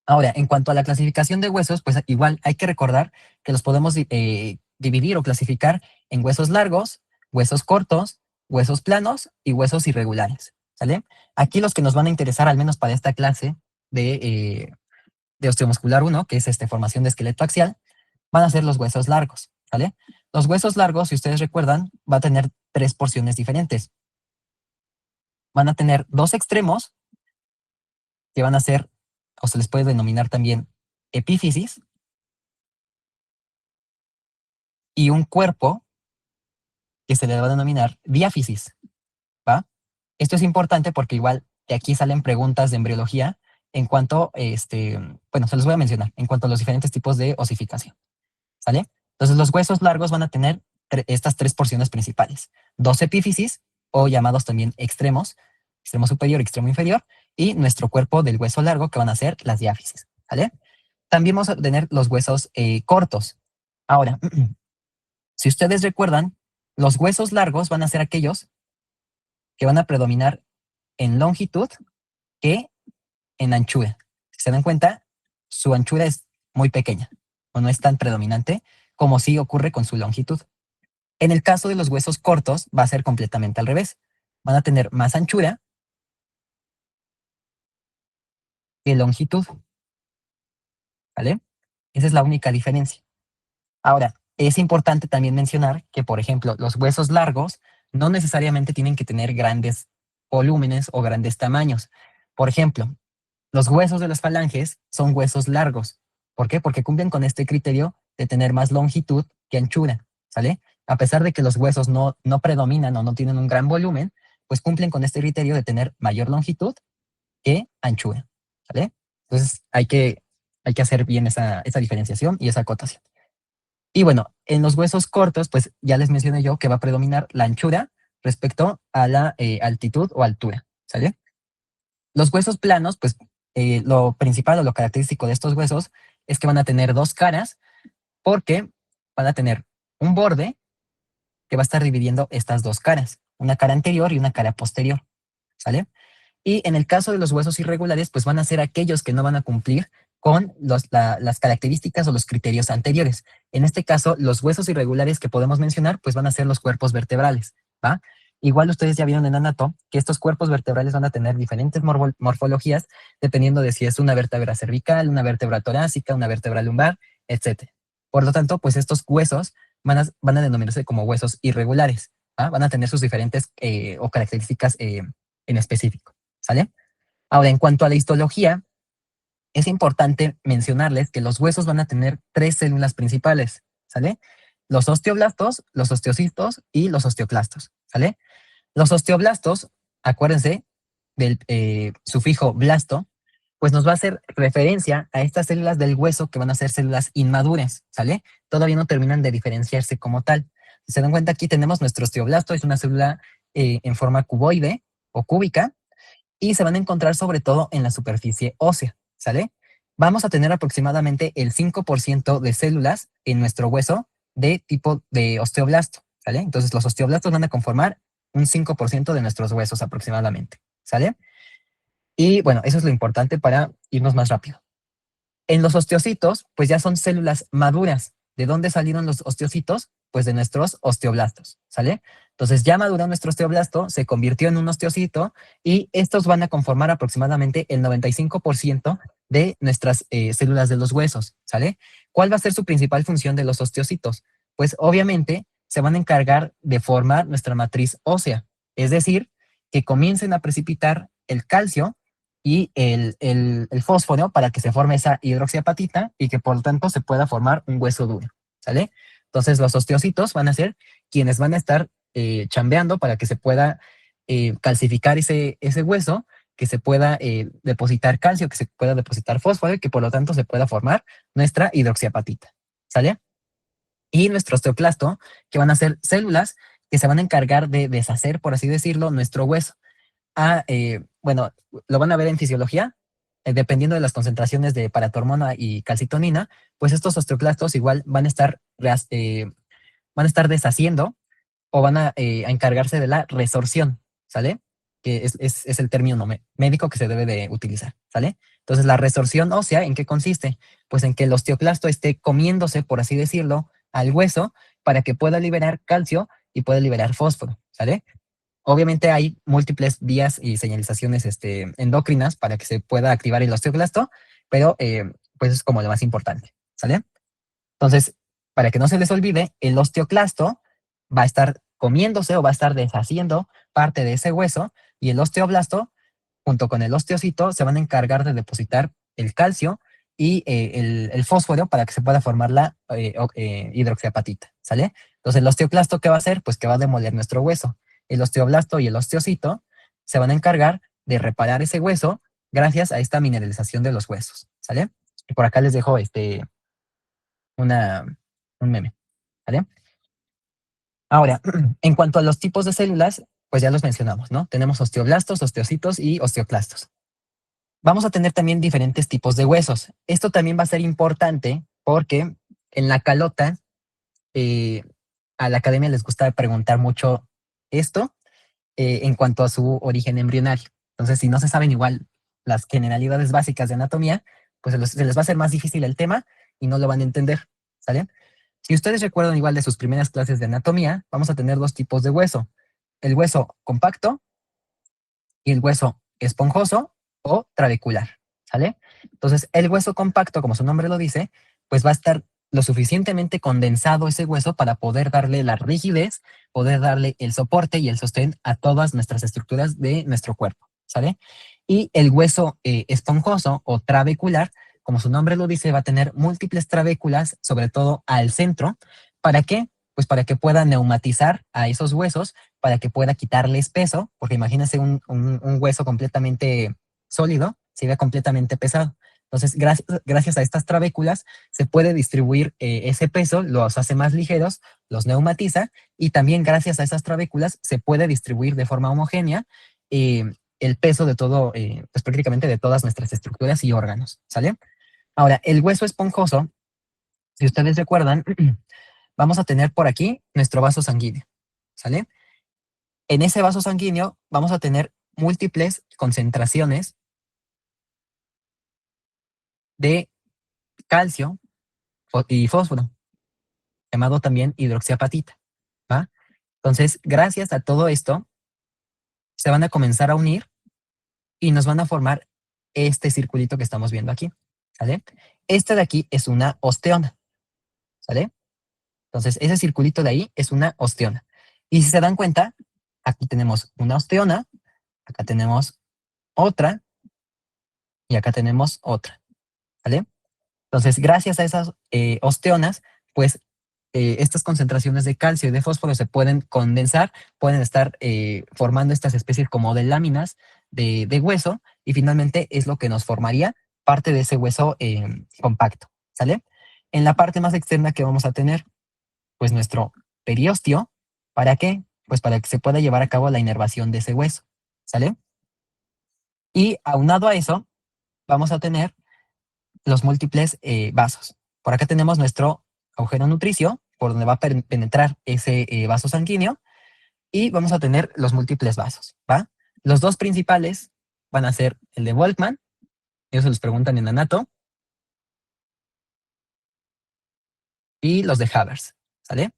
Ahora, en cuanto a la clasificación de huesos, pues igual hay que recordar que los podemos dividir o clasificar en huesos largos, huesos cortos, huesos planos y huesos irregulares, ¿sale? Aquí los que nos van a interesar, al menos para esta clase de osteomuscular 1, que es formación de esqueleto axial, van a ser los huesos largos, ¿sale? Los huesos largos, si ustedes recuerdan, va a tener tres porciones diferentes. Van a tener dos extremos que van a ser, o se les puede denominar también epífisis, y un cuerpo que se le va a denominar diáfisis, ¿va? Esto es importante porque igual de aquí salen preguntas de embriología en cuanto, bueno, se los voy a mencionar, en cuanto a los diferentes tipos de osificación, ¿sale? Entonces los huesos largos van a tener estas tres porciones principales, dos epífisis o llamados también extremos, extremo superior y extremo inferior, y nuestro cuerpo del hueso largo que van a ser las diáfisis, ¿vale? También vamos a tener los huesos cortos. Ahora, si ustedes recuerdan, los huesos largos van a ser aquellos que van a predominar en longitud que en anchura. Si se dan cuenta, su anchura es muy pequeña o no es tan predominante como sí ocurre con su longitud. En el caso de los huesos cortos va a ser completamente al revés. Van a tener más anchura que longitud, ¿vale? Esa es la única diferencia. Ahora, es importante también mencionar que, por ejemplo, los huesos largos no necesariamente tienen que tener grandes volúmenes o grandes tamaños. Por ejemplo, los huesos de las falanges son huesos largos. ¿Por qué? Porque cumplen con este criterio de tener más longitud que anchura, ¿sale? A pesar de que los huesos no predominan o no tienen un gran volumen, pues cumplen con este criterio de tener mayor longitud que anchura, ¿sale? Entonces hay que hacer bien esa diferenciación y esa acotación. Y bueno, en los huesos cortos, pues ya les mencioné yo que va a predominar la anchura respecto a la altitud o altura, ¿sale? Los huesos planos, pues lo principal o lo característico de estos huesos es que van a tener dos caras porque van a tener un borde que va a estar dividiendo estas dos caras, una cara anterior y una cara posterior, ¿sale? Y en el caso de los huesos irregulares, pues van a ser aquellos que no van a cumplir con las características o los criterios anteriores. En este caso, los huesos irregulares que podemos mencionar, pues van a ser los cuerpos vertebrales, ¿va? Igual ustedes ya vieron en Anato que estos cuerpos vertebrales van a tener diferentes morfologías dependiendo de si es una vértebra cervical, una vértebra torácica, una vértebra lumbar, etc. Por lo tanto, pues estos huesos van a denominarse como huesos irregulares, ¿va? Van a tener sus diferentes o características en específico. ¿Sale? Ahora, en cuanto a la histología, es importante mencionarles que los huesos van a tener tres células principales, ¿sale? Los osteoblastos, los osteocitos y los osteoclastos, ¿sale? Los osteoblastos, acuérdense del sufijo blasto, pues nos va a hacer referencia a estas células del hueso que van a ser células inmaduras, ¿sale? Todavía no terminan de diferenciarse como tal. Si se dan cuenta, aquí tenemos nuestro osteoblasto, es una célula en forma cuboide o cúbica, y se van a encontrar sobre todo en la superficie ósea, ¿sale? Vamos a tener aproximadamente el 5% de células en nuestro hueso de tipo de osteoblasto, ¿sale? Entonces los osteoblastos van a conformar un 5% de nuestros huesos aproximadamente, ¿sale? Y bueno, eso es lo importante para irnos más rápido. En los osteocitos, pues ya son células maduras. ¿De dónde salieron los osteocitos? Pues de nuestros osteoblastos, ¿sale? Entonces ya maduró nuestro osteoblasto, se convirtió en un osteocito y estos van a conformar aproximadamente el 95% de nuestras células de los huesos, ¿sale? ¿Cuál va a ser su principal función de los osteocitos? Pues obviamente se van a encargar de formar nuestra matriz ósea, es decir, que comiencen a precipitar el calcio y el fósforo para que se forme esa hidroxiapatita y que por lo tanto se pueda formar un hueso duro, ¿sale? Entonces los osteocitos van a ser quienes van a estar chambeando para que se pueda calcificar ese hueso, que se pueda depositar calcio, que se pueda depositar fósforo y que por lo tanto se pueda formar nuestra hidroxiapatita, ¿sale? Y nuestro osteoclasto, que van a ser células que se van a encargar de deshacer, por así decirlo, nuestro hueso. Bueno, lo van a ver en fisiología, dependiendo de las concentraciones de paratormona y calcitonina, pues estos osteoclastos igual van a estar deshaciendo o van a encargarse de la resorción, ¿sale? Que es el término médico que se debe de utilizar, ¿sale? Entonces, la resorción ósea, ¿en qué consiste? Pues en que el osteoclasto esté comiéndose, por así decirlo, al hueso para que pueda liberar calcio y pueda liberar fósforo, ¿sale? Obviamente hay múltiples vías y señalizaciones endocrinas para que se pueda activar el osteoclasto, pero pues es como lo más importante, ¿sale? Entonces, para que no se les olvide, el osteoclasto va a estar comiéndose o va a estar deshaciendo parte de ese hueso y el osteoblasto, junto con el osteocito, se van a encargar de depositar el calcio y el fósforo para que se pueda formar la hidroxiapatita, ¿sale? Entonces, el osteoclasto, ¿qué va a hacer? Pues que va a demoler nuestro hueso. El osteoblasto y el osteocito se van a encargar de reparar ese hueso gracias a esta mineralización de los huesos, ¿sale? Y por acá les dejo una, un meme, ¿vale? Ahora, en cuanto a los tipos de células, pues ya los mencionamos, ¿no? Tenemos osteoblastos, osteocitos y osteoclastos. Vamos a tener también diferentes tipos de huesos. Esto también va a ser importante porque en la calota a la academia les gusta preguntar mucho esto en cuanto a su origen embrionario. Entonces, si no se saben igual, las generalidades básicas de anatomía, pues se les va a hacer más difícil el tema y no lo van a entender, ¿sale? Si ustedes recuerdan igual de sus primeras clases de anatomía, vamos a tener dos tipos de hueso. El hueso compacto y el hueso esponjoso o trabecular, ¿sale? Entonces, el hueso compacto, como su nombre lo dice, pues va a estar lo suficientemente condensado ese hueso para poder darle la rigidez, poder darle el soporte y el sostén a todas nuestras estructuras de nuestro cuerpo, ¿sale? Y el hueso esponjoso o trabecular, como su nombre lo dice, va a tener múltiples trabéculas, sobre todo al centro. ¿Para qué? Pues para que pueda neumatizar a esos huesos, para que pueda quitarles peso, porque imagínense un hueso completamente sólido, sería completamente pesado. Entonces, gracias a estas trabéculas se puede distribuir ese peso, los hace más ligeros, los neumatiza, y también gracias a esas trabéculas se puede distribuir de forma homogénea el peso de todo, pues prácticamente de todas nuestras estructuras y órganos, ¿sale? Ahora, el hueso esponjoso, si ustedes recuerdan, vamos a tener por aquí nuestro vaso sanguíneo, ¿sale? En ese vaso sanguíneo vamos a tener múltiples concentraciones de calcio y fósforo, llamado también hidroxiapatita, ¿va? Entonces, gracias a todo esto, se van a comenzar a unir y nos van a formar este circulito que estamos viendo aquí, ¿sale? Este de aquí es una osteona, ¿sale? Entonces, ese circulito de ahí es una osteona. Y si se dan cuenta, aquí tenemos una osteona, acá tenemos otra y acá tenemos otra, ¿vale? Entonces, gracias a esas osteonas, pues estas concentraciones de calcio y de fósforo se pueden condensar, pueden estar formando estas especies como de láminas de hueso y finalmente es lo que nos formaría parte de ese hueso compacto, ¿sale? En la parte más externa que vamos a tener, pues nuestro periósteo, ¿para qué? Pues para que se pueda llevar a cabo la inervación de ese hueso, ¿sale? Y aunado a eso, vamos a tener los múltiples vasos. Por acá tenemos nuestro agujero nutricio, por donde va a penetrar ese vaso sanguíneo, y vamos a tener los múltiples vasos, ¿va? Los dos principales van a ser el de Volkmann, ellos se los preguntan en anato, y los de Havers, ¿sale?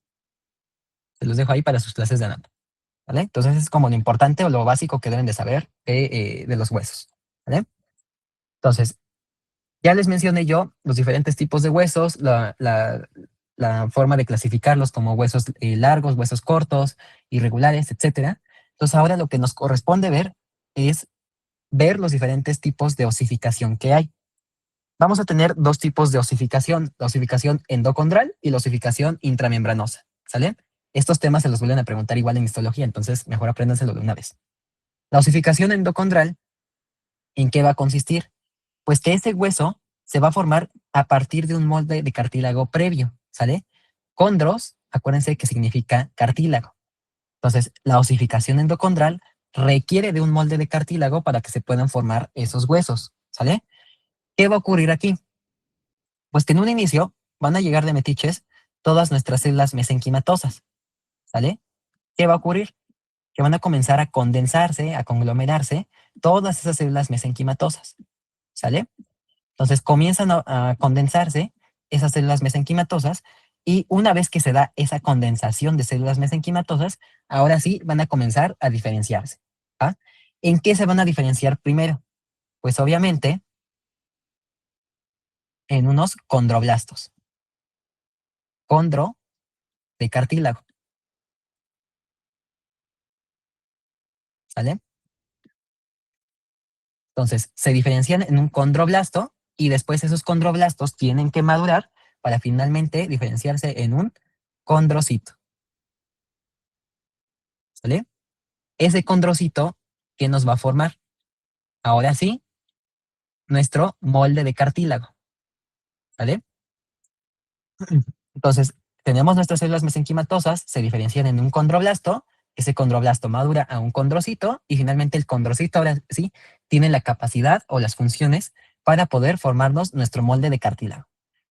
Se los dejo ahí para sus clases de anato, ¿vale? Entonces es como lo importante o lo básico que deben de saber de los huesos, ¿vale? Entonces, ya les mencioné yo los diferentes tipos de huesos, la forma de clasificarlos como huesos largos, huesos cortos, irregulares, etcétera. Entonces ahora lo que nos corresponde ver es ver los diferentes tipos de osificación que hay. Vamos a tener dos tipos de osificación, la osificación endocondral y la osificación intramembranosa, ¿sale? Estos temas se los vuelven a preguntar igual en histología, entonces mejor apréndanselo de una vez. La osificación endocondral, ¿en qué va a consistir? Pues que ese hueso se va a formar a partir de un molde de cartílago previo, ¿sale? Condros, acuérdense que significa cartílago. Entonces, la osificación endocondral requiere de un molde de cartílago para que se puedan formar esos huesos, ¿sale? ¿Qué va a ocurrir aquí? Pues que en un inicio van a llegar de metiches todas nuestras células mesenquimatosas, ¿sale? ¿Qué va a ocurrir? Que van a comenzar a condensarse, a conglomerarse todas esas células mesenquimatosas, ¿sale? Entonces comienzan a condensarse esas células mesenquimatosas y una vez que se da esa condensación de células mesenquimatosas, ahora sí van a comenzar a diferenciarse. ¿Ah? ¿En qué se van a diferenciar primero? Pues obviamente en unos condroblastos. Condro de cartílago, ¿sale? Entonces se diferencian en un condroblasto y después esos condroblastos tienen que madurar para finalmente diferenciarse en un condrocito, ¿sale? Ese condrocito que nos va a formar, ahora sí, nuestro molde de cartílago, ¿vale? Entonces, tenemos nuestras células mesenquimatosas, se diferencian en un condroblasto, ese condroblasto madura a un condrocito y finalmente el condrocito ahora sí tiene la capacidad o las funciones para poder formarnos nuestro molde de cartílago.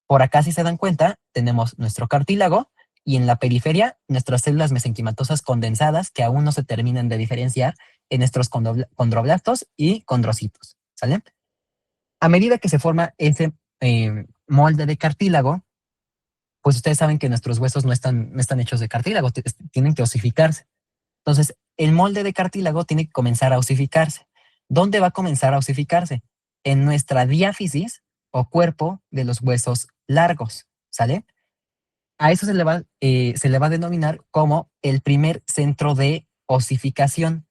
Por acá, si se dan cuenta, tenemos nuestro cartílago y en la periferia nuestras células mesenquimatosas condensadas que aún no se terminan de diferenciar en nuestros condroblastos y condrocitos, ¿sale? A medida que se forma ese molde de cartílago, pues ustedes saben que nuestros huesos no están hechos de cartílago, tienen que osificarse. Entonces, el molde de cartílago tiene que comenzar a osificarse. ¿Dónde va a comenzar a osificarse? En nuestra diáfisis o cuerpo de los huesos largos, ¿sale? A eso se le va a denominar como el primer centro de osificación,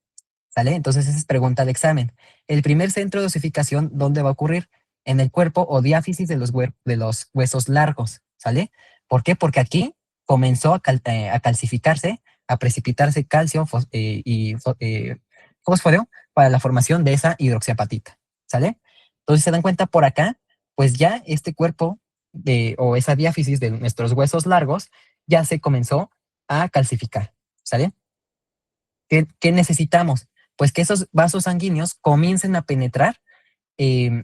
¿sale? Entonces, esa es pregunta de examen. El primer centro de osificación, ¿dónde va a ocurrir? En el cuerpo o diáfisis de los huesos largos, ¿sale? ¿Por qué? Porque aquí comenzó a calcificarse, a precipitarse calcio y fósforo para la formación de esa hidroxiapatita, ¿sale? Entonces, se dan cuenta por acá, pues ya este cuerpo o esa diáfisis de nuestros huesos largos ya se comenzó a calcificar, ¿sale? ¿Qué necesitamos? Pues que esos vasos sanguíneos comiencen a penetrar eh,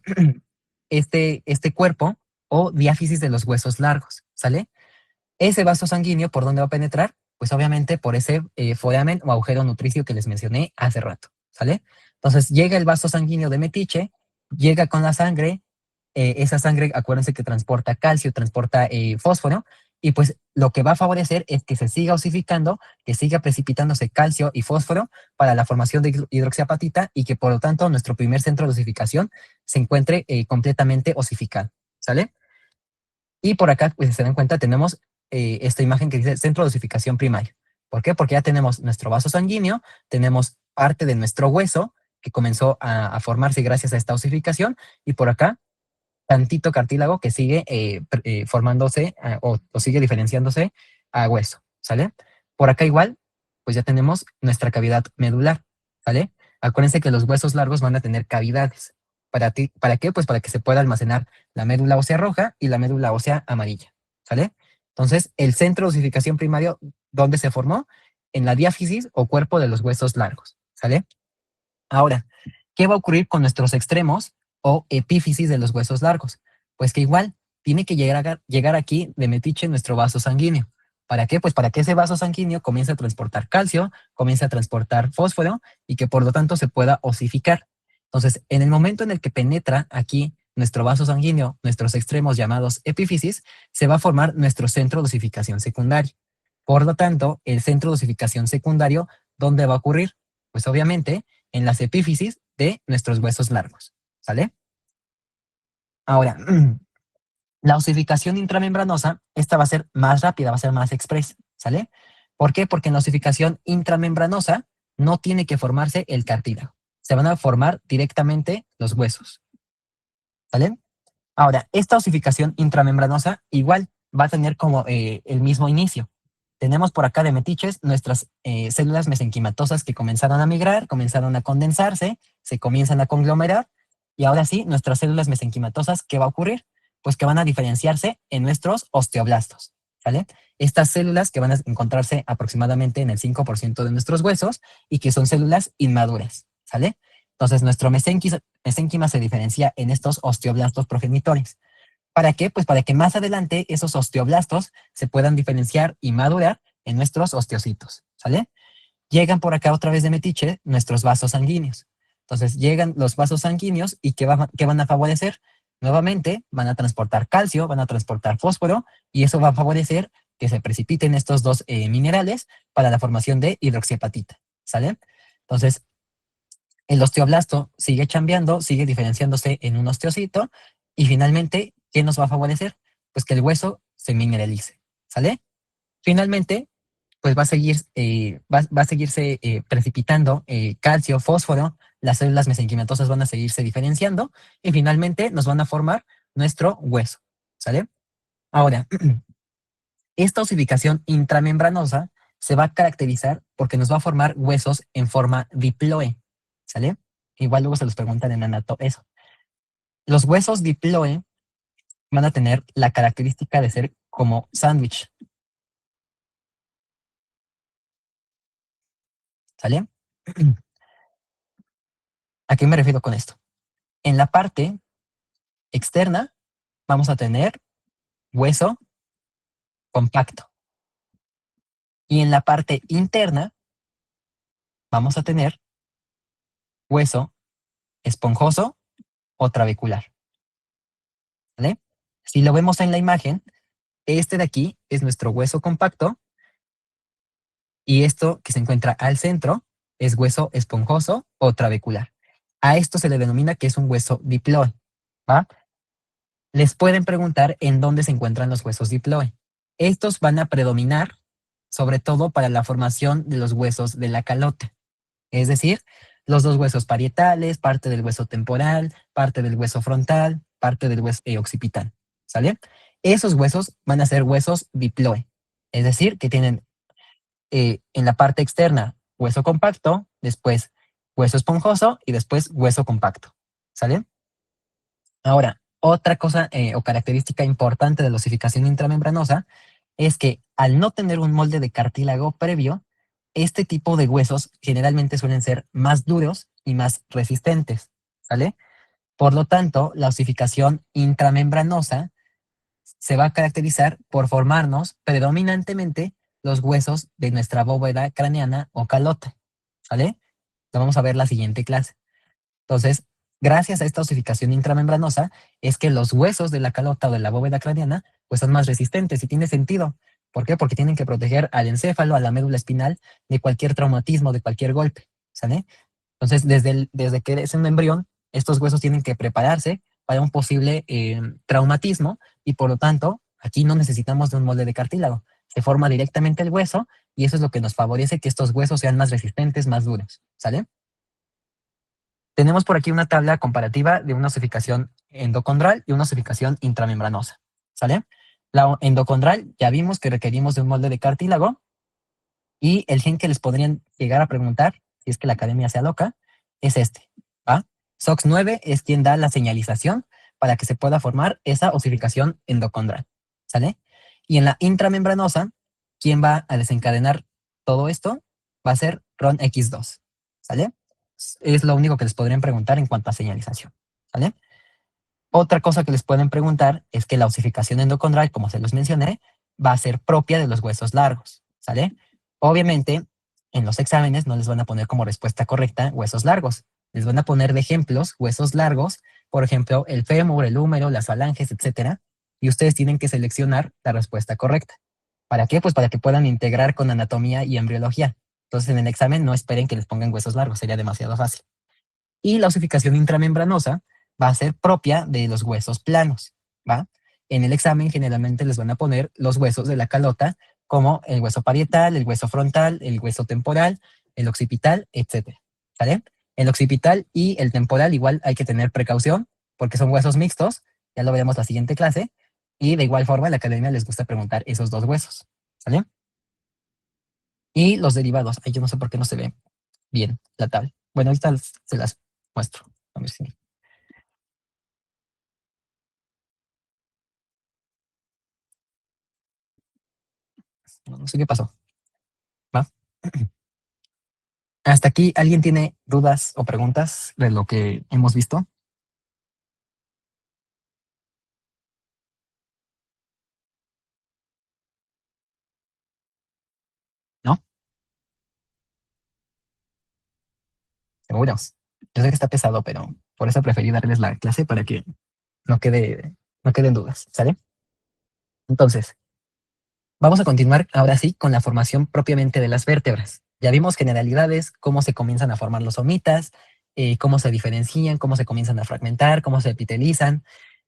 este cuerpo o diáfisis de los huesos largos, ¿sale? Ese vaso sanguíneo, ¿por dónde va a penetrar? Pues obviamente por ese foramen o agujero nutricio que les mencioné hace rato, ¿sale? Entonces llega el vaso sanguíneo de Metiche, llega con la sangre, esa sangre, acuérdense que transporta calcio, transporta fósforo, y pues lo que va a favorecer es que se siga osificando, que siga precipitándose calcio y fósforo para la formación de hidroxiapatita y que por lo tanto nuestro primer centro de osificación se encuentre completamente osificado, ¿sale? Y por acá, pues si se dan cuenta, tenemos esta imagen que dice centro de osificación primario. ¿Por qué? Porque ya tenemos nuestro vaso sanguíneo, tenemos parte de nuestro hueso que comenzó a formarse gracias a esta osificación, y por acá tantito cartílago que sigue formándose o sigue diferenciándose a hueso, ¿sale? Por acá igual, pues ya tenemos nuestra cavidad medular, ¿sale? Acuérdense que los huesos largos van a tener cavidades. ¿Para qué? Pues para que se pueda almacenar la médula ósea roja y la médula ósea amarilla, ¿sale? Entonces, el centro de osificación primario, ¿dónde se formó? En la diáfisis o cuerpo de los huesos largos, ¿sale? Ahora, ¿qué va a ocurrir con nuestros extremos o epífisis de los huesos largos? Pues que igual tiene que llegar aquí de metiche nuestro vaso sanguíneo. ¿Para qué? Pues para que ese vaso sanguíneo comience a transportar calcio, comience a transportar fósforo y que por lo tanto se pueda osificar. Entonces, en el momento en el que penetra aquí nuestro vaso sanguíneo, nuestros extremos llamados epífisis, se va a formar nuestro centro de osificación secundario. Por lo tanto, el centro de osificación secundario, ¿dónde va a ocurrir? Pues obviamente en las epífisis de nuestros huesos largos, ¿sale? Ahora, la osificación intramembranosa, esta va a ser más rápida, va a ser más express, ¿sale? ¿Por qué? Porque en la osificación intramembranosa no tiene que formarse el cartílago, se van a formar directamente los huesos, ¿sale? Ahora, esta osificación intramembranosa igual va a tener como el mismo inicio. Tenemos por acá de metiches nuestras células mesenquimatosas que comenzaron a migrar, comenzaron a condensarse, se comienzan a conglomerar, y ahora sí, nuestras células mesenquimatosas, ¿qué va a ocurrir? Pues que van a diferenciarse en nuestros osteoblastos, ¿sale? Estas células que van a encontrarse aproximadamente en el 5% de nuestros huesos y que son células inmaduras, ¿sale? Entonces, nuestro mesénquima se diferencia en estos osteoblastos progenitores. ¿Para qué? Pues para que más adelante esos osteoblastos se puedan diferenciar y madurar en nuestros osteocitos, ¿sale? Llegan por acá otra vez de metiche nuestros vasos sanguíneos. Entonces llegan los vasos sanguíneos y ¿qué van a favorecer? Nuevamente van a transportar calcio, van a transportar fósforo, y eso va a favorecer que se precipiten estos dos minerales para la formación de hidroxiapatita, ¿sale? Entonces, el osteoblasto sigue chambeando, sigue diferenciándose en un osteocito, y finalmente, ¿qué nos va a favorecer? Pues que el hueso se mineralice, ¿sale? Finalmente, pues va a seguirse precipitando calcio, fósforo, las células mesenquimatosas van a seguirse diferenciando y finalmente nos van a formar nuestro hueso, ¿sale? Ahora, esta osificación intramembranosa se va a caracterizar porque nos va a formar huesos en forma diploe, ¿sale? Igual luego se los preguntan en anato eso. Los huesos diploe van a tener la característica de ser como sándwich, ¿sale? ¿A qué me refiero con esto? En la parte externa vamos a tener hueso compacto y en la parte interna vamos a tener hueso esponjoso o trabecular. ¿Vale? Si lo vemos en la imagen, este de aquí es nuestro hueso compacto y esto que se encuentra al centro es hueso esponjoso o trabecular. A esto se le denomina que es un hueso diploe, ¿va? Les pueden preguntar en dónde se encuentran los huesos diploe. Estos van a predominar sobre todo para la formación de los huesos de la calota, es decir, los dos huesos parietales, parte del hueso temporal, parte del hueso frontal, parte del hueso occipital, ¿sale? Esos huesos van a ser huesos diploe, es decir, que tienen en la parte externa hueso compacto, después hueso esponjoso y después hueso compacto, ¿sale? Ahora, otra cosa o característica importante de la osificación intramembranosa es que al no tener un molde de cartílago previo, este tipo de huesos generalmente suelen ser más duros y más resistentes, ¿sale? Por lo tanto, la osificación intramembranosa se va a caracterizar por formarnos predominantemente los huesos de nuestra bóveda craneana o calota, ¿sale? Lo vamos a ver la siguiente clase. Entonces, gracias a esta osificación intramembranosa, es que los huesos de la calota o de la bóveda craneana pues son más resistentes y tiene sentido. ¿Por qué? Porque tienen que proteger al encéfalo, a la médula espinal, de cualquier traumatismo, de cualquier golpe, ¿sale? Entonces, desde que es un embrión, estos huesos tienen que prepararse para un posible traumatismo y por lo tanto, aquí no necesitamos de un molde de cartílago. Se forma directamente el hueso y eso es lo que nos favorece que estos huesos sean más resistentes, más duros, ¿sale? Tenemos por aquí una tabla comparativa de una osificación endocondral y una osificación intramembranosa, ¿sale? La endocondral ya vimos que requerimos de un molde de cartílago y el gen que les podrían llegar a preguntar, si es que la academia sea loca, es este, ¿va? SOX9 es quien da la señalización para que se pueda formar esa osificación endocondral, ¿sale? Y en la intramembranosa, quien va a desencadenar todo esto va a ser RONX2, ¿sale? Es lo único que les podrían preguntar en cuanto a señalización, ¿sale? Otra cosa que les pueden preguntar es que la osificación endocondral, como se los mencioné, va a ser propia de los huesos largos, ¿sale? Obviamente, en los exámenes no les van a poner como respuesta correcta huesos largos. Les van a poner de ejemplos huesos largos, por ejemplo, el fémur, el húmero, las falanges, etcétera, y ustedes tienen que seleccionar la respuesta correcta. ¿Para qué? Pues para que puedan integrar con anatomía y embriología. Entonces, en el examen no esperen que les pongan huesos largos, sería demasiado fácil. Y la osificación intramembranosa va a ser propia de los huesos planos, ¿va? En el examen generalmente les van a poner los huesos de la calota como el hueso parietal, el hueso frontal, el hueso temporal, el occipital, etcétera, ¿sale? El occipital y el temporal igual hay que tener precaución porque son huesos mixtos, ya lo veremos la siguiente clase, y de igual forma a la academia les gusta preguntar esos dos huesos, ¿sale? Y los derivados, ay, yo no sé por qué no se ve bien la tabla. Bueno, ahorita se las muestro. A ver si no sé qué pasó. ¿Va? Hasta aquí, ¿alguien tiene dudas o preguntas de lo que hemos visto? ¿No? Seguros. Yo sé que está pesado, pero por eso preferí darles la clase para que no queden dudas, ¿sale? Entonces, vamos a continuar ahora sí con la formación propiamente de las vértebras. Ya vimos generalidades, cómo se comienzan a formar los somitas, cómo se diferencian, cómo se comienzan a fragmentar, cómo se epitelizan,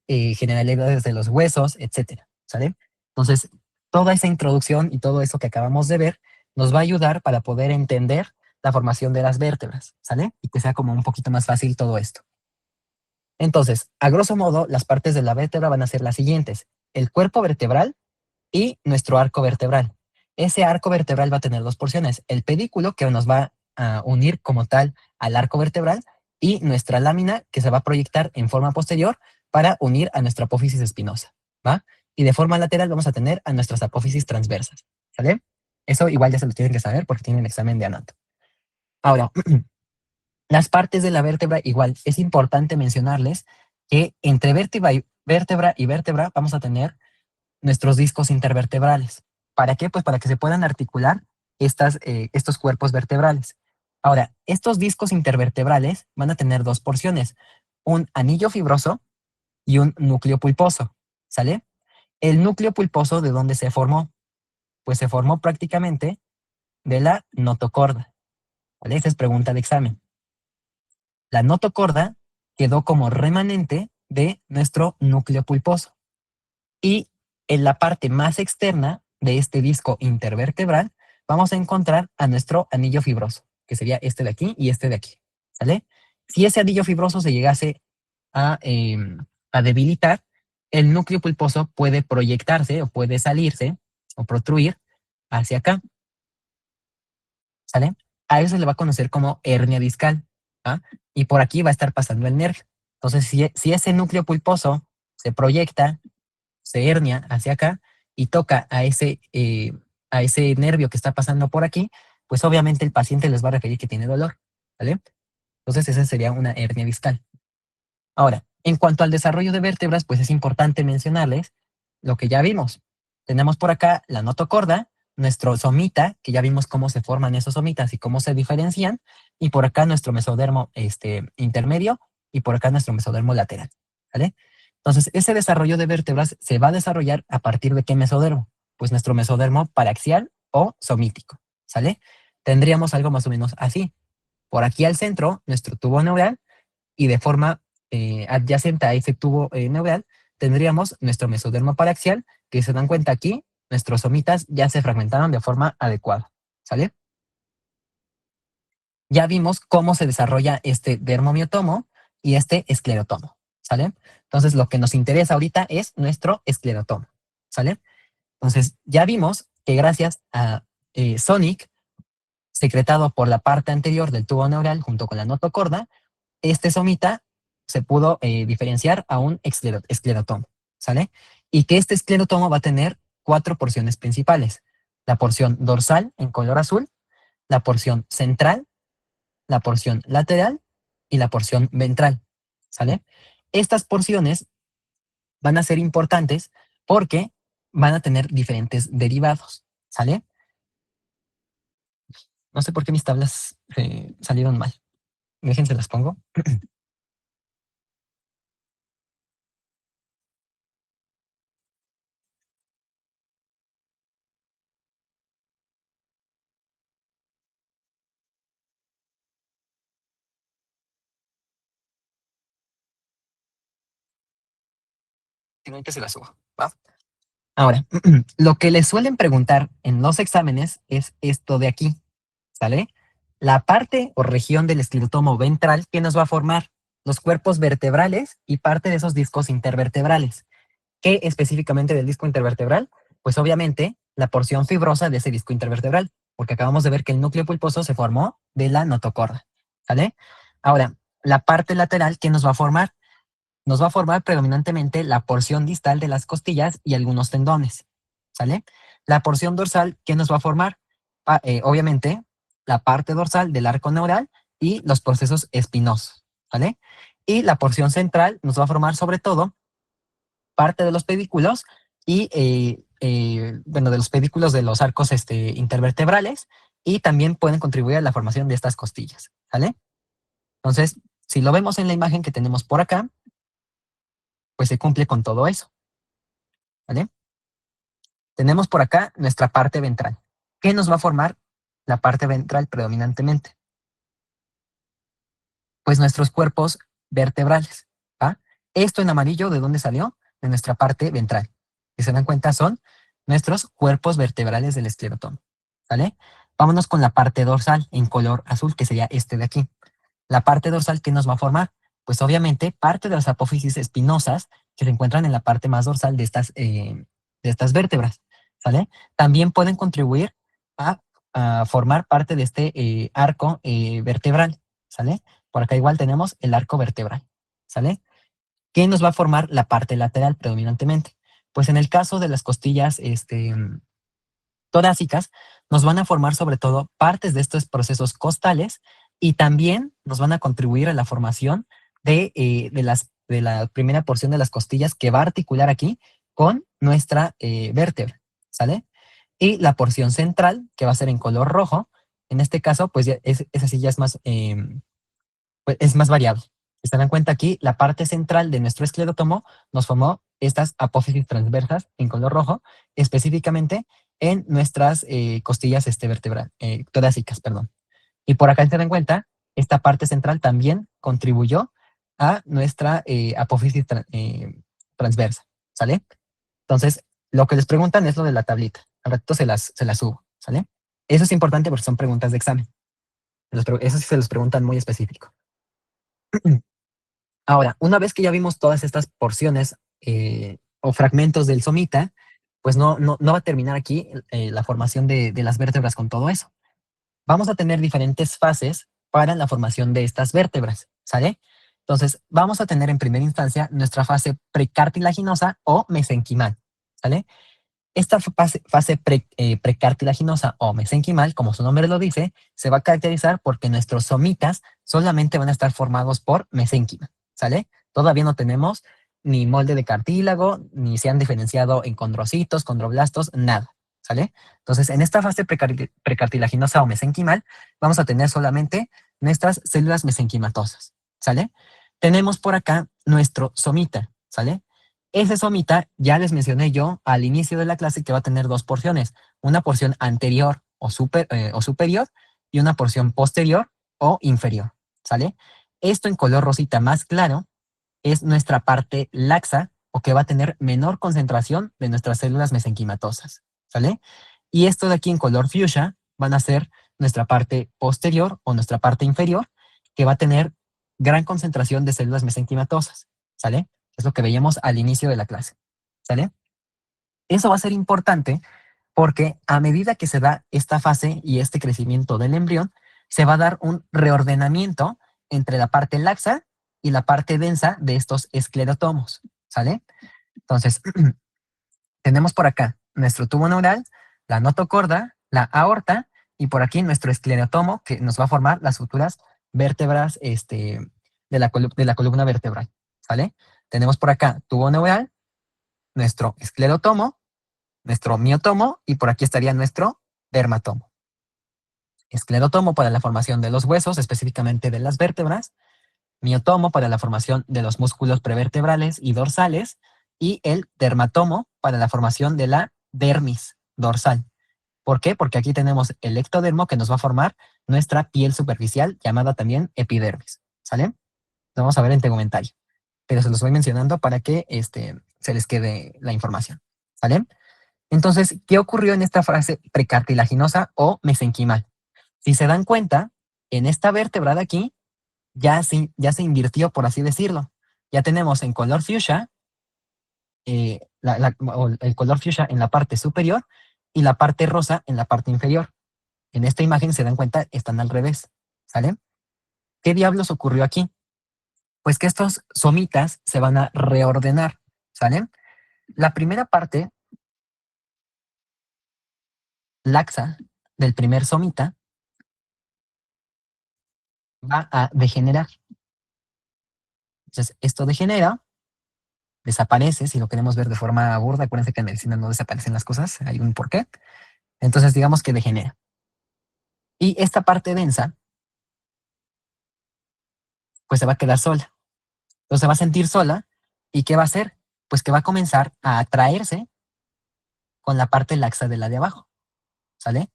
generalidades de los huesos, etcétera, ¿sale? Entonces, toda esa introducción y todo eso que acabamos de ver nos va a ayudar para poder entender la formación de las vértebras, ¿sale? Y que sea como un poquito más fácil todo esto. Entonces, a grosso modo, las partes de la vértebra van a ser las siguientes: el cuerpo vertebral y nuestro arco vertebral. Ese arco vertebral va a tener dos porciones: el pedículo, que nos va a unir como tal al arco vertebral, y nuestra lámina, que se va a proyectar en forma posterior para unir a nuestra apófisis espinosa, ¿va? Y de forma lateral vamos a tener a nuestras apófisis transversas, ¿sale? Eso igual ya se lo tienen que saber porque tienen examen de anato. Ahora, las partes de la vértebra, igual, es importante mencionarles que entre vértebra y vértebra vamos a tener nuestros discos intervertebrales. ¿Para qué? Pues para que se puedan articular estos cuerpos vertebrales. Ahora, estos discos intervertebrales van a tener dos porciones. un anillo fibroso y un núcleo pulposo, ¿sale? El núcleo pulposo, ¿de dónde se formó? Pues se formó prácticamente de la notocorda, ¿vale? Esa es pregunta de examen. La notocorda quedó como remanente de nuestro núcleo pulposo. Y en la parte más externa de este disco intervertebral vamos a encontrar a nuestro anillo fibroso, que sería este de aquí y este de aquí, ¿sale? Si ese anillo fibroso se llegase a, eh, a debilitar, el núcleo pulposo puede proyectarse o puede salirse o protruir hacia acá, ¿sale? A eso se le va a conocer como hernia discal, ¿ah? Y por aquí va a estar pasando el nervio. Entonces, si ese núcleo pulposo se proyecta, se hernia hacia acá y toca a ese nervio que está pasando por aquí, pues obviamente el paciente les va a referir que tiene dolor, ¿vale? Entonces, esa sería una hernia discal. Ahora, en cuanto al desarrollo de vértebras, pues es importante mencionarles lo que ya vimos. Tenemos por acá la notocorda, nuestro somita, que ya vimos cómo se forman esos somitas y cómo se diferencian, y por acá nuestro mesodermo intermedio y por acá nuestro mesodermo lateral, ¿vale? Entonces, ese desarrollo de vértebras se va a desarrollar a partir de qué mesodermo? Pues nuestro mesodermo paraxial o somítico, ¿sale? Tendríamos algo más o menos así. Por aquí al centro, nuestro tubo neural, y de forma adyacente a ese tubo neural tendríamos nuestro mesodermo paraxial, que se dan cuenta aquí, nuestros somitas ya se fragmentaron de forma adecuada, ¿sale? Ya vimos cómo se desarrolla este dermomiotomo y este esclerotomo, ¿sale? Entonces, lo que nos interesa ahorita es nuestro esclerotomo, ¿sale? Entonces, ya vimos que gracias a Sonic, secretado por la parte anterior del tubo neural junto con la notocorda, este somita se pudo diferenciar a un esclerotomo, ¿sale? Y que este esclerotomo va a tener 4 porciones principales. La porción dorsal en color azul, la porción central, la porción lateral y la porción ventral, ¿sale? Estas porciones van a ser importantes porque van a tener diferentes derivados, ¿sale? No sé por qué mis tablas salieron mal. Déjense las pongo. Si no, ahorita se las subo, ¿va? Ahora, lo que les suelen preguntar en los exámenes es esto de aquí, ¿sale? La parte o región del esclerotomo ventral que nos va a formar los cuerpos vertebrales y parte de esos discos intervertebrales. ¿Qué específicamente del disco intervertebral? Pues obviamente la porción fibrosa de ese disco intervertebral, porque acabamos de ver que el núcleo pulposo se formó de la notocorda, ¿sale? Ahora, la parte lateral, ¿qué nos va a formar? Nos va a formar predominantemente la porción distal de las costillas y algunos tendones, ¿sale? La porción dorsal, ¿qué nos va a formar? Obviamente, la parte dorsal del arco neural y los procesos espinosos, ¿vale? Y la porción central nos va a formar sobre todo parte de los pedículos y, bueno, de los pedículos de los arcos intervertebrales y también pueden contribuir a la formación de estas costillas, ¿vale? Entonces, si lo vemos en la imagen que tenemos por acá, pues se cumple con todo eso, ¿vale? Tenemos por acá nuestra parte ventral. ¿Qué nos va a formar la parte ventral predominantemente? Pues nuestros cuerpos vertebrales, ¿va? Esto en amarillo, ¿de dónde salió? De nuestra parte ventral. Si se dan cuenta, son nuestros cuerpos vertebrales del esclerotomo, ¿vale? Vámonos con la parte dorsal en color azul, que sería este de aquí. La parte dorsal, ¿qué nos va a formar? Pues obviamente parte de las apófisis espinosas que se encuentran en la parte más dorsal de estas vértebras, ¿sale? También pueden contribuir a, a formar parte de este arco vertebral, ¿sale? Por acá igual tenemos el arco vertebral, ¿sale? ¿Qué nos va a formar la parte lateral predominantemente? Pues en el caso de las costillas torácicas, nos van a formar sobre todo partes de estos procesos costales y también nos van a contribuir a la formación de la primera porción de las costillas que va a articular aquí con nuestra vértebra, ¿sale? Y la porción central, que va a ser en color rojo, en este caso, pues esa sí ya es más, pues es más variable, Si se dan cuenta aquí, la parte central de nuestro esclerotomo nos formó estas apófisis transversas en color rojo, específicamente en nuestras costillas torácicas, perdón. Y por acá se dan cuenta, esta parte central también contribuyó a nuestra apófisis transversa, ¿sale? Entonces, lo que les preguntan es lo de la tablita. Al ratito se las subo, ¿sale? Eso es importante porque son preguntas de examen. Eso sí se los preguntan muy específico. Ahora, una vez que ya vimos todas estas porciones o fragmentos del somita, pues no va a terminar aquí la formación de las vértebras con todo eso. Vamos a tener diferentes fases para la formación de estas vértebras, ¿sale? Entonces, vamos a tener en primera instancia nuestra fase precartilaginosa o mesenquimal, ¿sale? Esta fase precartilaginosa o mesenquimal, como su nombre lo dice, se va a caracterizar porque nuestros somitas solamente van a estar formados por mesénquima, ¿sale? Todavía no tenemos ni molde de cartílago, ni se han diferenciado en condrocitos, condroblastos, nada, ¿sale? Entonces, en esta fase precartilaginosa o mesenquimal, vamos a tener solamente nuestras células mesenquimatosas, ¿sale? Tenemos por acá nuestro somita, ¿sale? Ese somita ya les mencioné yo al inicio de la clase que va a tener dos porciones, una porción anterior o superior y una porción posterior o inferior, ¿sale? Esto en color rosita más claro es nuestra parte laxa o que va a tener menor concentración de nuestras células mesenquimatosas, ¿sale? Y esto de aquí en color fuchsia van a ser nuestra parte posterior o nuestra parte inferior que va a tener gran concentración de células mesenquimatosas, ¿sale? Es lo que veíamos al inicio de la clase, ¿sale? Eso va a ser importante porque a medida que se da esta fase y este crecimiento del embrión, se va a dar un reordenamiento entre la parte laxa y la parte densa de estos esclerotomos, ¿sale? Entonces, tenemos por acá nuestro tubo neural, la notocorda, la aorta y por aquí nuestro esclerotomo que nos va a formar las futuras vértebras de la columna vertebral, ¿sale? Tenemos por acá tubo neural, nuestro esclerotomo, nuestro miotomo y por aquí estaría nuestro dermatomo. Esclerotomo para la formación de los huesos, específicamente de las vértebras, miotomo para la formación de los músculos prevertebrales y dorsales y el dermatomo para la formación de la dermis dorsal. ¿Por qué? Porque aquí tenemos el ectodermo que nos va a formar nuestra piel superficial llamada también epidermis, ¿sale? Lo vamos a ver en tegumentario, pero se los voy mencionando para que se les quede la información, ¿sale? Entonces, ¿qué ocurrió en esta fase precartilaginosa o mesenquimal? Si se dan cuenta, en esta vértebra de aquí ya se invirtió, por así decirlo. Ya tenemos en color fuchsia, el color fuchsia en la parte superior y la parte rosa en la parte inferior. En esta imagen, se dan cuenta, están al revés, ¿sale? ¿Qué diablos ocurrió aquí? Pues que estos somitas se van a reordenar, ¿sale? La primera parte laxa del primer somita va a degenerar. Entonces, esto degenera, desaparece, si lo queremos ver de forma burda, acuérdense que en medicina no desaparecen las cosas, hay un porqué. Entonces, digamos que degenera. Y esta parte densa, pues se va a quedar sola. Entonces se va a sentir sola. ¿Y qué va a hacer? Pues que va a comenzar a atraerse con la parte laxa de la de abajo, ¿sale?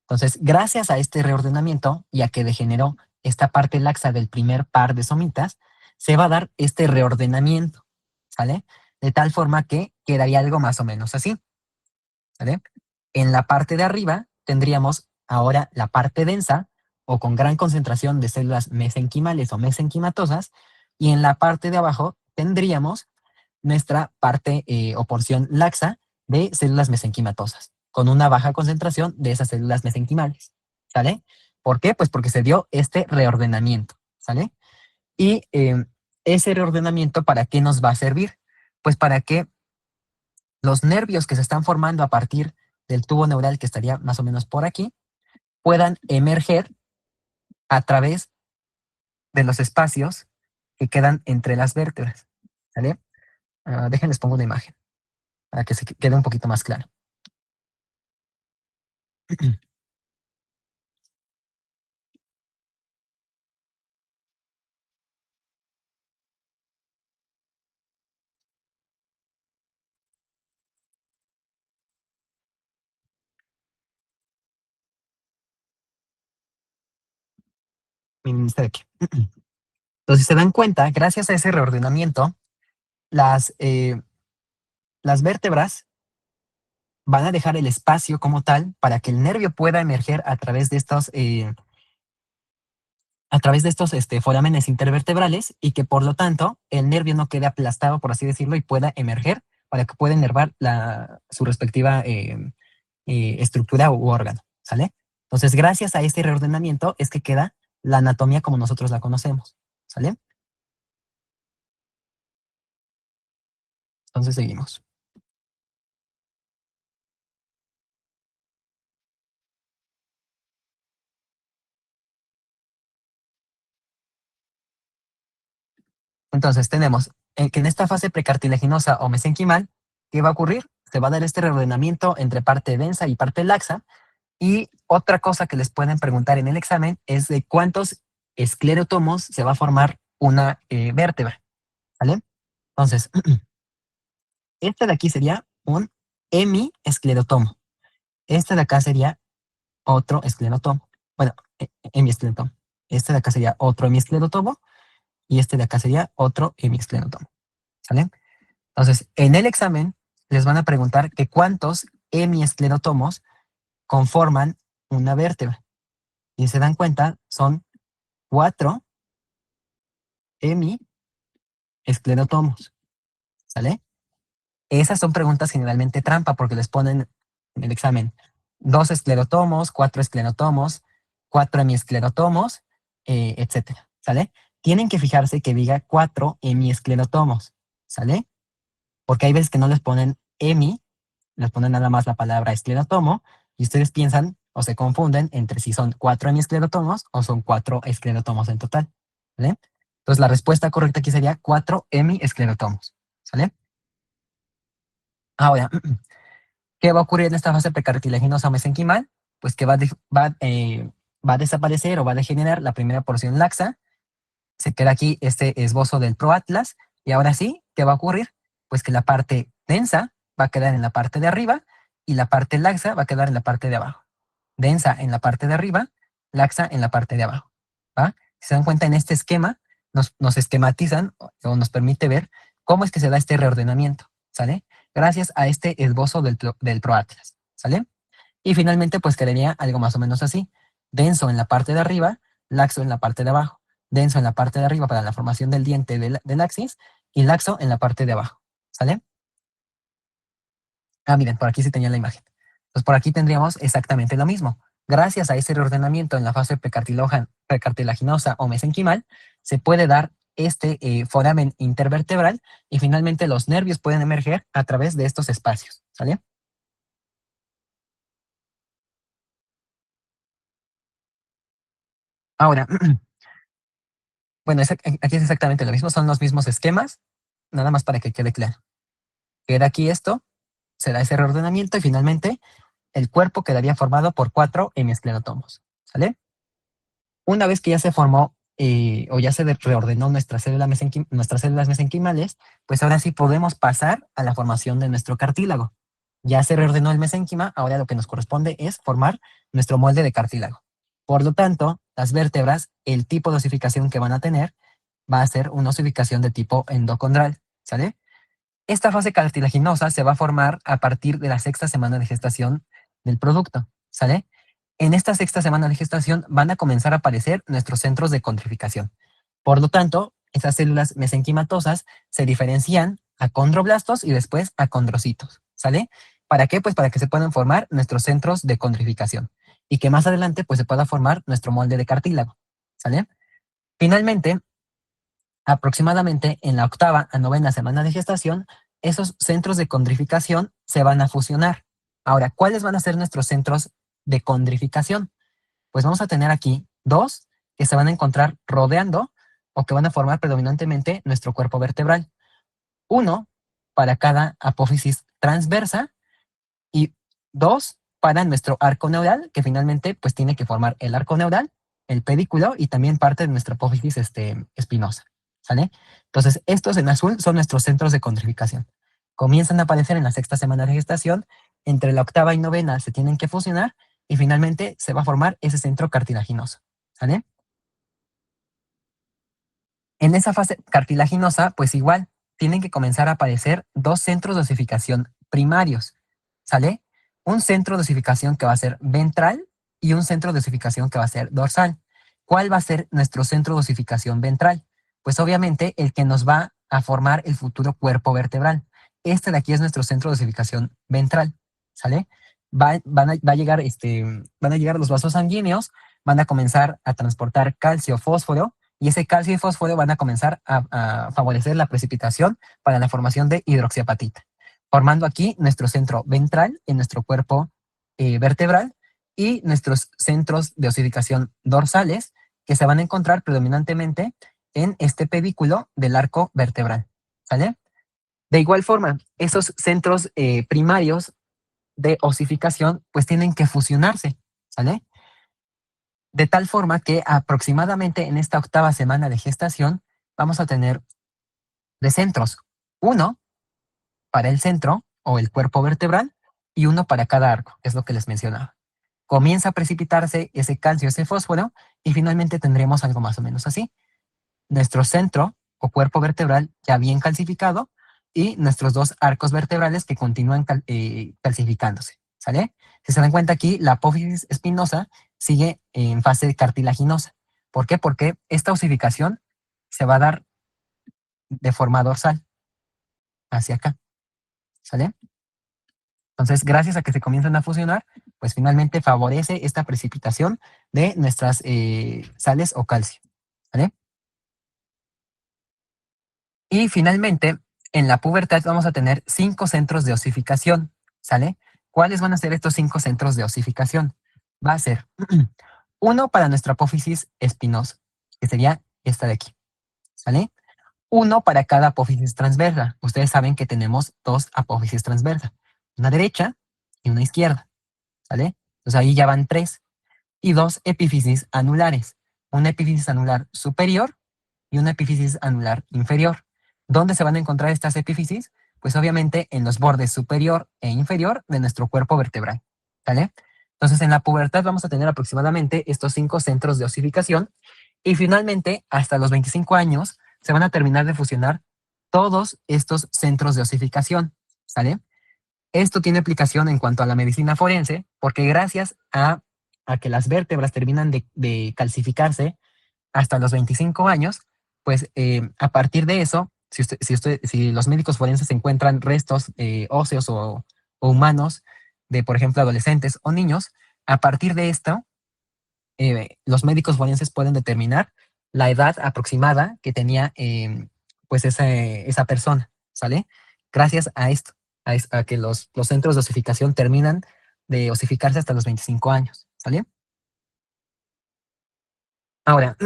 Entonces, gracias a este reordenamiento y a que degeneró esta parte laxa del primer par de somitas, se va a dar este reordenamiento, ¿sale? De tal forma que quedaría algo más o menos así, ¿sale? En la parte de arriba tendríamos ahora la parte densa o con gran concentración de células mesenquimales o mesenquimatosas, y en la parte de abajo tendríamos nuestra parte o porción laxa de células mesenquimatosas, con una baja concentración de esas células mesenquimales, ¿sale? ¿Por qué? Pues porque se dio este reordenamiento, ¿sale? Y ese reordenamiento, ¿para qué nos va a servir? Pues para que los nervios que se están formando a partir del tubo neural que estaría más o menos por aquí, puedan emerger a través de los espacios que quedan entre las vértebras, ¿sale? Déjenles pongo una imagen para que se quede un poquito más claro. miren este de aquí. Entonces, si se dan cuenta, gracias a ese reordenamiento, las vértebras van a dejar el espacio como tal para que el nervio pueda emerger a través de estos forámenes intervertebrales y que por lo tanto el nervio no quede aplastado, por así decirlo, y pueda emerger para que pueda inervar su respectiva estructura u órgano, ¿sale? Entonces, gracias a este reordenamiento es que queda la anatomía como nosotros la conocemos, ¿sale? Entonces, seguimos. Entonces, tenemos que en esta fase precartilaginosa o mesenquimal, ¿qué va a ocurrir? Se va a dar este reordenamiento entre parte densa y parte laxa. Y otra cosa que les pueden preguntar en el examen es de cuántos esclerotomos se va a formar una vértebra, ¿vale? Entonces, este de aquí sería un hemiesclerotomo. Este de acá sería otro esclerotomo. Bueno, hemiesclerotomo. Este de acá sería otro hemiesclerotomo y este de acá sería otro hemiesclerotomo, ¿sale? Entonces, en el examen les van a preguntar que cuántos hemiesclerotomos conforman una vértebra. Y se dan cuenta, son 4 hemiesclerotomos, ¿sale? Esas son preguntas generalmente trampa porque les ponen en el examen 2 esclerotomos, 4 esclerotomos, 4 hemiesclerotomos, etcétera, ¿sale? Tienen que fijarse que diga 4 hemiesclerotomos, ¿sale? Porque hay veces que no les ponen hemi, les ponen nada más la palabra esclerotomo y ustedes piensan o se confunden entre si son 4 hemiesclerotomos o son 4 esclerotomos en total, ¿vale? Entonces la respuesta correcta aquí sería 4 hemiesclerotomos, ¿sale? Ahora, ¿qué va a ocurrir en esta fase precartilaginosa mesenquimal? Pues que va a desaparecer o va a degenerar la primera porción laxa. Se queda aquí este esbozo del proatlas. Y ahora sí, ¿qué va a ocurrir? Pues que la parte densa va a quedar en la parte de arriba y la parte laxa va a quedar en la parte de abajo. Densa en la parte de arriba, laxa en la parte de abajo, ¿va? Si se dan cuenta en este esquema, nos esquematizan o nos permite ver cómo es que se da este reordenamiento, ¿sale? Gracias a este esbozo del proatlas, ¿sale? Y finalmente, pues quedaría algo más o menos así. Denso en la parte de arriba, laxo en la parte de abajo. Denso en la parte de arriba para la formación del diente del axis y laxo en la parte de abajo, ¿sale? Ah, miren, por aquí sí tenía la imagen. Entonces, por aquí tendríamos exactamente lo mismo. Gracias a ese reordenamiento en la fase precartilaginosa o mesenquimal, se puede dar este foramen intervertebral y finalmente los nervios pueden emerger a través de estos espacios, ¿sale? Ahora, bueno, aquí es exactamente lo mismo, son los mismos esquemas, nada más para que quede claro. Queda aquí esto, se da ese reordenamiento y finalmente el cuerpo quedaría formado por 4 hemiesclerotomos, ¿sale? Una vez que ya se formó o ya se reordenó nuestras células mesenquimales, pues ahora sí podemos pasar a la formación de nuestro cartílago. Ya se reordenó el mesenquima, ahora lo que nos corresponde es formar nuestro molde de cartílago. Por lo tanto, las vértebras, el tipo de osificación que van a tener va a ser una osificación de tipo endocondral, ¿sale? Esta fase cartilaginosa se va a formar a partir de la sexta semana de gestación del producto, ¿sale? En esta sexta semana de gestación van a comenzar a aparecer nuestros centros de condrificación. Por lo tanto, estas células mesenquimatosas se diferencian a condroblastos y después a condrocitos, ¿sale? ¿Para qué? Pues para que se puedan formar nuestros centros de condrificación y que más adelante pues se pueda formar nuestro molde de cartílago, ¿sale? Finalmente, aproximadamente en la octava a novena semana de gestación, esos centros de condrificación se van a fusionar. Ahora, ¿cuáles van a ser nuestros centros de condrificación? Pues vamos a tener aquí dos que se van a encontrar rodeando o que van a formar predominantemente nuestro cuerpo vertebral. Uno para cada apófisis transversa y dos para nuestro arco neural, que finalmente pues tiene que formar el arco neural, el pedículo y también parte de nuestra apófisis espinosa, ¿sale? Entonces, estos en azul son nuestros centros de condrificación. Comienzan a aparecer en la sexta semana de gestación, entre la octava y novena se tienen que fusionar y finalmente se va a formar ese centro cartilaginoso, ¿sale? En esa fase cartilaginosa, pues igual, tienen que comenzar a aparecer dos centros de osificación primarios, ¿sale? Un centro de osificación que va a ser ventral y un centro de osificación que va a ser dorsal. ¿Cuál va a ser nuestro centro de osificación ventral? Pues obviamente el que nos va a formar el futuro cuerpo vertebral. Este de aquí es nuestro centro de osificación ventral, ¿sale? Van a llegar los vasos sanguíneos, van a comenzar a transportar calcio, fósforo, y ese calcio y fósforo van a comenzar a favorecer la precipitación para la formación de hidroxiapatita, formando aquí nuestro centro ventral en nuestro cuerpo vertebral y nuestros centros de osificación dorsales que se van a encontrar predominantemente en este pedículo del arco vertebral, ¿sale? De igual forma, esos centros primarios de osificación pues tienen que fusionarse, ¿sale? De tal forma que aproximadamente en esta octava semana de gestación vamos a tener de centros, uno para el centro o el cuerpo vertebral y uno para cada arco, que es lo que les mencionaba. Comienza a precipitarse ese calcio, ese fósforo y finalmente tendremos algo más o menos así. Nuestro centro o cuerpo vertebral ya bien calcificado y nuestros dos arcos vertebrales que continúan calcificándose, ¿sale? Si se dan cuenta aquí, la apófisis espinosa sigue en fase cartilaginosa. ¿Por qué? Porque esta osificación se va a dar de forma dorsal hacia acá, ¿sale? Entonces, gracias a que se comienzan a fusionar, pues finalmente favorece esta precipitación de nuestras sales o calcio, ¿vale? Y finalmente, en la pubertad vamos a tener 5 centros de osificación, ¿sale? ¿Cuáles van a ser estos 5 centros de osificación? Va a ser uno para nuestra apófisis espinosa, que sería esta de aquí, ¿sale? Uno para cada apófisis transversa. Ustedes saben que tenemos dos apófisis transversas, una derecha y una izquierda, ¿sale? Entonces ahí ya van 3. Y 2 epífisis anulares, una epífisis anular superior y una epífisis anular inferior. ¿Dónde se van a encontrar estas epífisis? Pues obviamente en los bordes superior e inferior de nuestro cuerpo vertebral, ¿vale? Entonces en la pubertad vamos a tener aproximadamente estos 5 centros de osificación y finalmente hasta los 25 años se van a terminar de fusionar todos estos centros de osificación, ¿sale? Esto tiene aplicación en cuanto a la medicina forense, porque gracias a que las vértebras terminan de calcificarse hasta los 25 años, pues a partir de eso, si los médicos forenses encuentran restos óseos o humanos de, por ejemplo, adolescentes o niños, a partir de esto, los médicos forenses pueden determinar la edad aproximada que tenía pues esa persona, ¿sale? Gracias a esto, a que los centros de osificación terminan de osificarse hasta los 25 años, ¿sale? Ahora,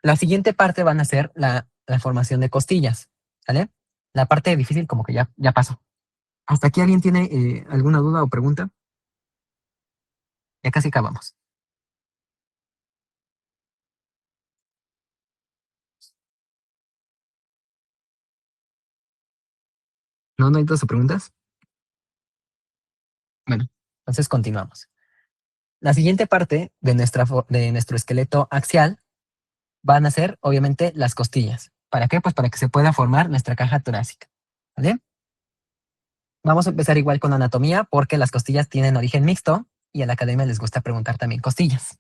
la siguiente parte van a ser la formación de costillas, ¿sale? La parte difícil como que ya pasó. ¿Hasta aquí alguien tiene alguna duda o pregunta? Ya casi acabamos. ¿No hay dudas o preguntas? Bueno, entonces continuamos. La siguiente parte de nuestro esqueleto axial van a ser, obviamente, las costillas. ¿Para qué? Pues para que se pueda formar nuestra caja torácica, ¿vale? Vamos a empezar igual con anatomía porque las costillas tienen origen mixto y a la academia les gusta preguntar también costillas.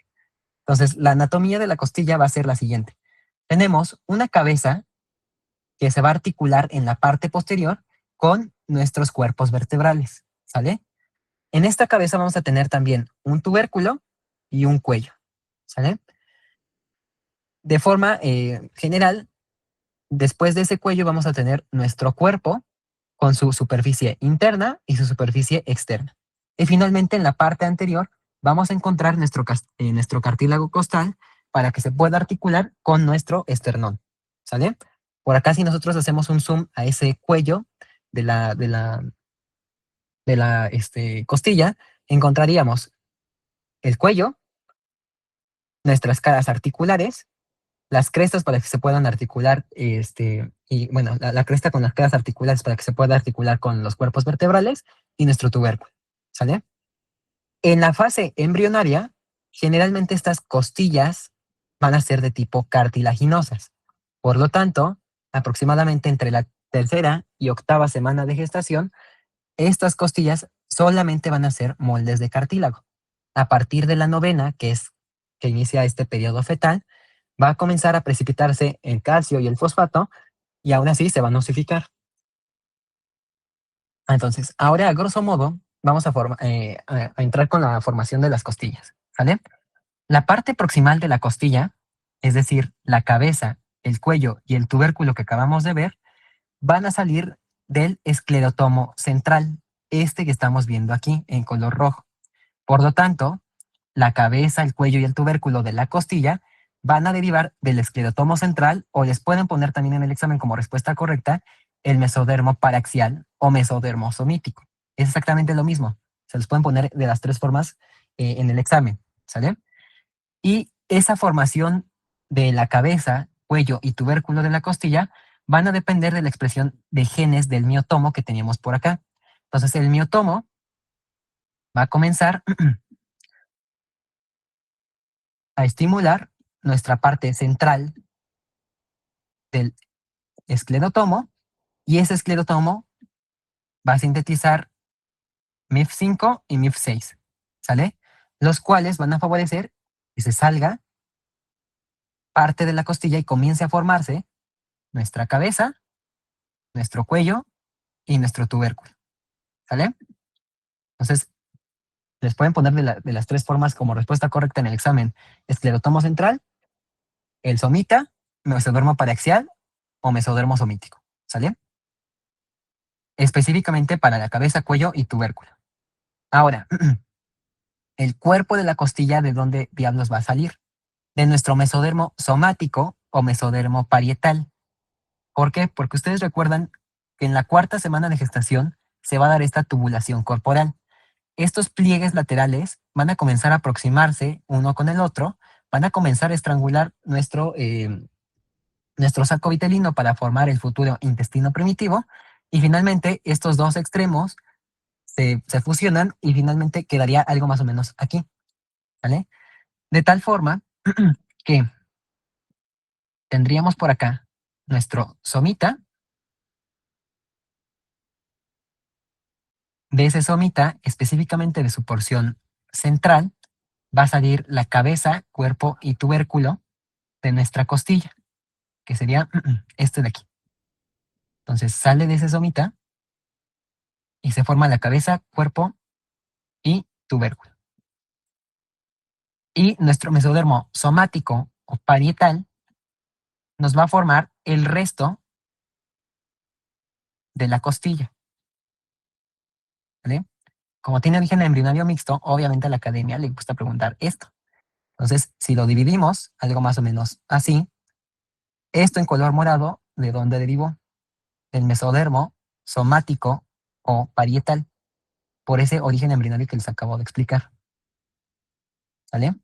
Entonces, la anatomía de la costilla va a ser la siguiente. Tenemos una cabeza que se va a articular en la parte posterior con nuestros cuerpos vertebrales, ¿sale? En esta cabeza vamos a tener también un tubérculo y un cuello, ¿sale? De forma general, después de ese cuello vamos a tener nuestro cuerpo con su superficie interna y su superficie externa. Y finalmente en la parte anterior vamos a encontrar nuestro cartílago costal para que se pueda articular con nuestro esternón, ¿sale? Por acá si nosotros hacemos un zoom a ese cuello de la costilla, encontraríamos el cuello, nuestras caras articulares, las crestas para que se puedan articular, y bueno, la cresta con las caras articulares para que se pueda articular con los cuerpos vertebrales y nuestro tubérculo, ¿sale? En la fase embrionaria, generalmente estas costillas van a ser de tipo cartilaginosas. Por lo tanto, aproximadamente entre la tercera y octava semana de gestación, estas costillas solamente van a ser moldes de cartílago. A partir de la novena, que inicia este periodo fetal, va a comenzar a precipitarse el calcio y el fosfato y aún así se va a nosificar. Entonces, ahora a grosso modo vamos a entrar con la formación de las costillas, ¿sale? La parte proximal de la costilla, es decir, la cabeza, el cuello y el tubérculo que acabamos de ver, van a salir del esclerotomo central, este que estamos viendo aquí en color rojo. Por lo tanto, la cabeza, el cuello y el tubérculo de la costilla van a derivar del esclerotomo central, o les pueden poner también en el examen como respuesta correcta el mesodermo paraxial o mesodermo somítico. Es exactamente lo mismo. Se los pueden poner de las tres formas en el examen, ¿sale? Y esa formación de la cabeza, cuello y tubérculo de la costilla van a depender de la expresión de genes del miotomo que teníamos por acá. Entonces, el miotomo va a comenzar a estimular nuestra parte central del esclerotomo, y ese esclerotomo va a sintetizar MIF5 y MIF6, ¿sale? Los cuales van a favorecer que se salga parte de la costilla y comience a formarse nuestra cabeza, nuestro cuello y nuestro tubérculo, ¿sale? Entonces, les pueden poner de las tres formas como respuesta correcta en el examen: esclerotomo central, el somita, mesodermo paraxial o mesodermo somítico, ¿sale? Específicamente para la cabeza, cuello y tubérculo. Ahora, el cuerpo de la costilla, ¿de dónde diablos va a salir? De nuestro mesodermo somático o mesodermo parietal. ¿Por qué? Porque ustedes recuerdan que en la cuarta semana de gestación se va a dar esta tubulación corporal. Estos pliegues laterales van a comenzar a aproximarse uno con el otro, van a comenzar a estrangular nuestro saco vitelino para formar el futuro intestino primitivo, y finalmente estos dos extremos se fusionan y finalmente quedaría algo más o menos aquí, ¿vale? De tal forma que tendríamos por acá nuestro somita. De ese somita, específicamente de su porción central, va a salir la cabeza, cuerpo y tubérculo de nuestra costilla, que sería este de aquí. Entonces sale de ese somita y se forma la cabeza, cuerpo y tubérculo. Y nuestro mesodermo somático o parietal nos va a formar el resto de la costilla, ¿vale? Como tiene origen embrionario mixto, obviamente a la academia le gusta preguntar esto. Entonces, si lo dividimos, algo más o menos así, esto en color morado, ¿de dónde derivó? Del mesodermo somático o parietal, por ese origen embrionario que les acabo de explicar, ¿vale?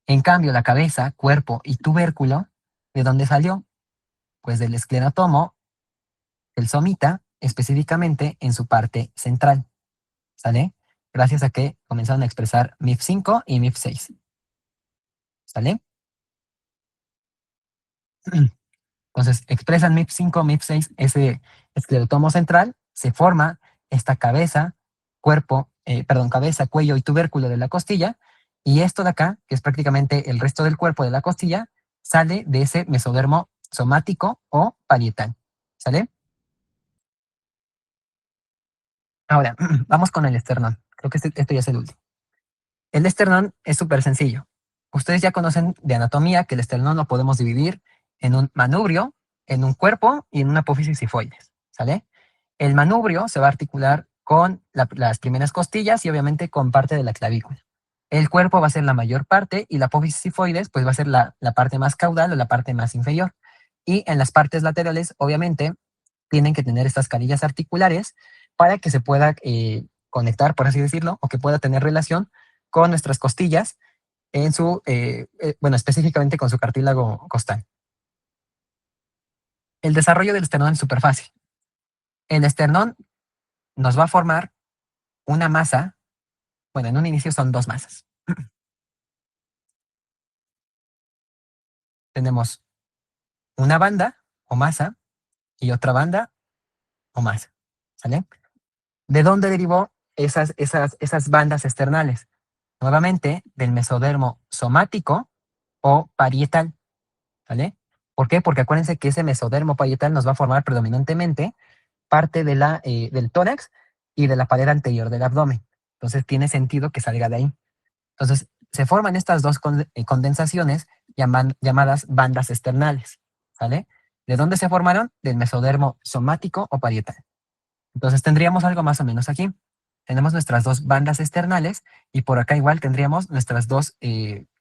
En cambio, la cabeza, cuerpo y tubérculo, ¿de dónde salió? Pues del esclerotomo, el somita, específicamente en su parte central, ¿sale? Gracias a que comenzaron a expresar MIF5 y MIF6, ¿sale? Entonces, expresan MIF5, MIF6, ese esclerotomo central, se forma esta cabeza, cabeza, cuello y tubérculo de la costilla, y esto de acá, que es prácticamente el resto del cuerpo de la costilla, sale de ese mesodermo somático o parietal, ¿sale? Ahora, vamos con el esternón. Creo que esto ya es el último. El esternón es súper sencillo. Ustedes ya conocen de anatomía que el esternón lo podemos dividir en un manubrio, en un cuerpo y en una apófisis sifoides, ¿sale? El manubrio se va a articular con las primeras costillas y obviamente con parte de la clavícula. El cuerpo va a ser la mayor parte y la apófisis sifoides pues va a ser la parte más caudal o la parte más inferior. Y en las partes laterales, obviamente, tienen que tener estas carillas articulares para que se pueda conectar, por así decirlo, o que pueda tener relación con nuestras costillas específicamente con su cartílago costal. El desarrollo del esternón es súper fácil. El esternón nos va a formar una masa, bueno, en un inicio son dos masas. Tenemos una banda o masa y otra banda o masa, ¿sale? ¿De dónde derivó esas bandas externales? Nuevamente, del mesodermo somático o parietal, ¿vale? ¿Por qué? Porque acuérdense que ese mesodermo parietal nos va a formar predominantemente parte del tórax y de la pared anterior del abdomen. Entonces, tiene sentido que salga de ahí. Entonces, se forman estas dos condensaciones llamadas bandas externales, ¿vale? ¿De dónde se formaron? Del mesodermo somático o parietal. Entonces, tendríamos algo más o menos aquí. Tenemos nuestras dos bandas externales y por acá igual tendríamos nuestras dos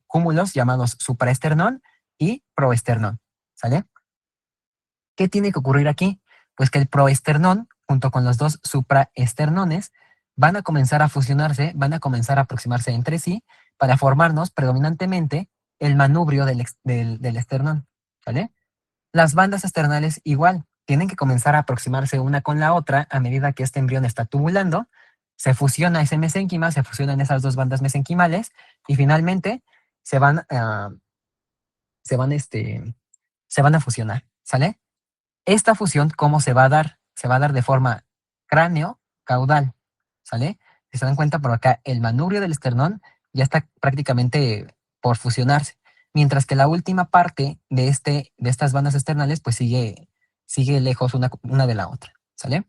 cúmulos llamados supraesternón y proesternón, ¿sale? ¿Qué tiene que ocurrir aquí? Pues que el proesternón, junto con los dos supraesternones, van a comenzar a fusionarse, van a comenzar a aproximarse entre sí para formarnos predominantemente el manubrio del esternón, ¿vale? Las bandas externales igual, tienen que comenzar a aproximarse una con la otra a medida que este embrión está tubulando, se fusiona ese mesénquima, se fusionan esas dos bandas mesenquimales y finalmente se van, a, se van, se van a fusionar, ¿sale? Esta fusión, ¿cómo se va a dar? Se va a dar de forma cráneo-caudal, ¿sale? Si se dan cuenta por acá, el manubrio del esternón ya está prácticamente por fusionarse, mientras que la última parte de estas bandas externales pues sigue lejos una de la otra, ¿sale?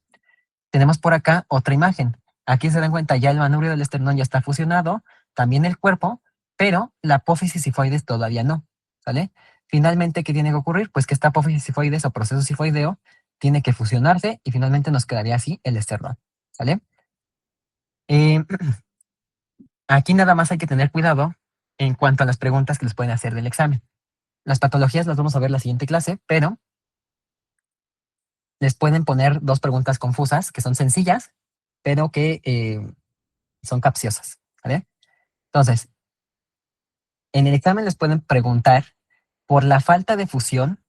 Tenemos por acá otra imagen. Aquí se dan cuenta, ya el manubrio del esternón ya está fusionado, también el cuerpo, pero la apófisis sifoides todavía no, ¿sale? Finalmente, ¿qué tiene que ocurrir? Pues que esta apófisis sifoides o proceso sifoideo tiene que fusionarse y finalmente nos quedaría así el esternón, ¿sale? Eh, aquí nada más hay que tener cuidado en cuanto a las preguntas que les pueden hacer del examen. Las patologías las vamos a ver en la siguiente clase, pero les pueden poner dos preguntas confusas que son sencillas, pero que son capciosas, ¿vale? Entonces, en el examen les pueden preguntar por la falta de fusión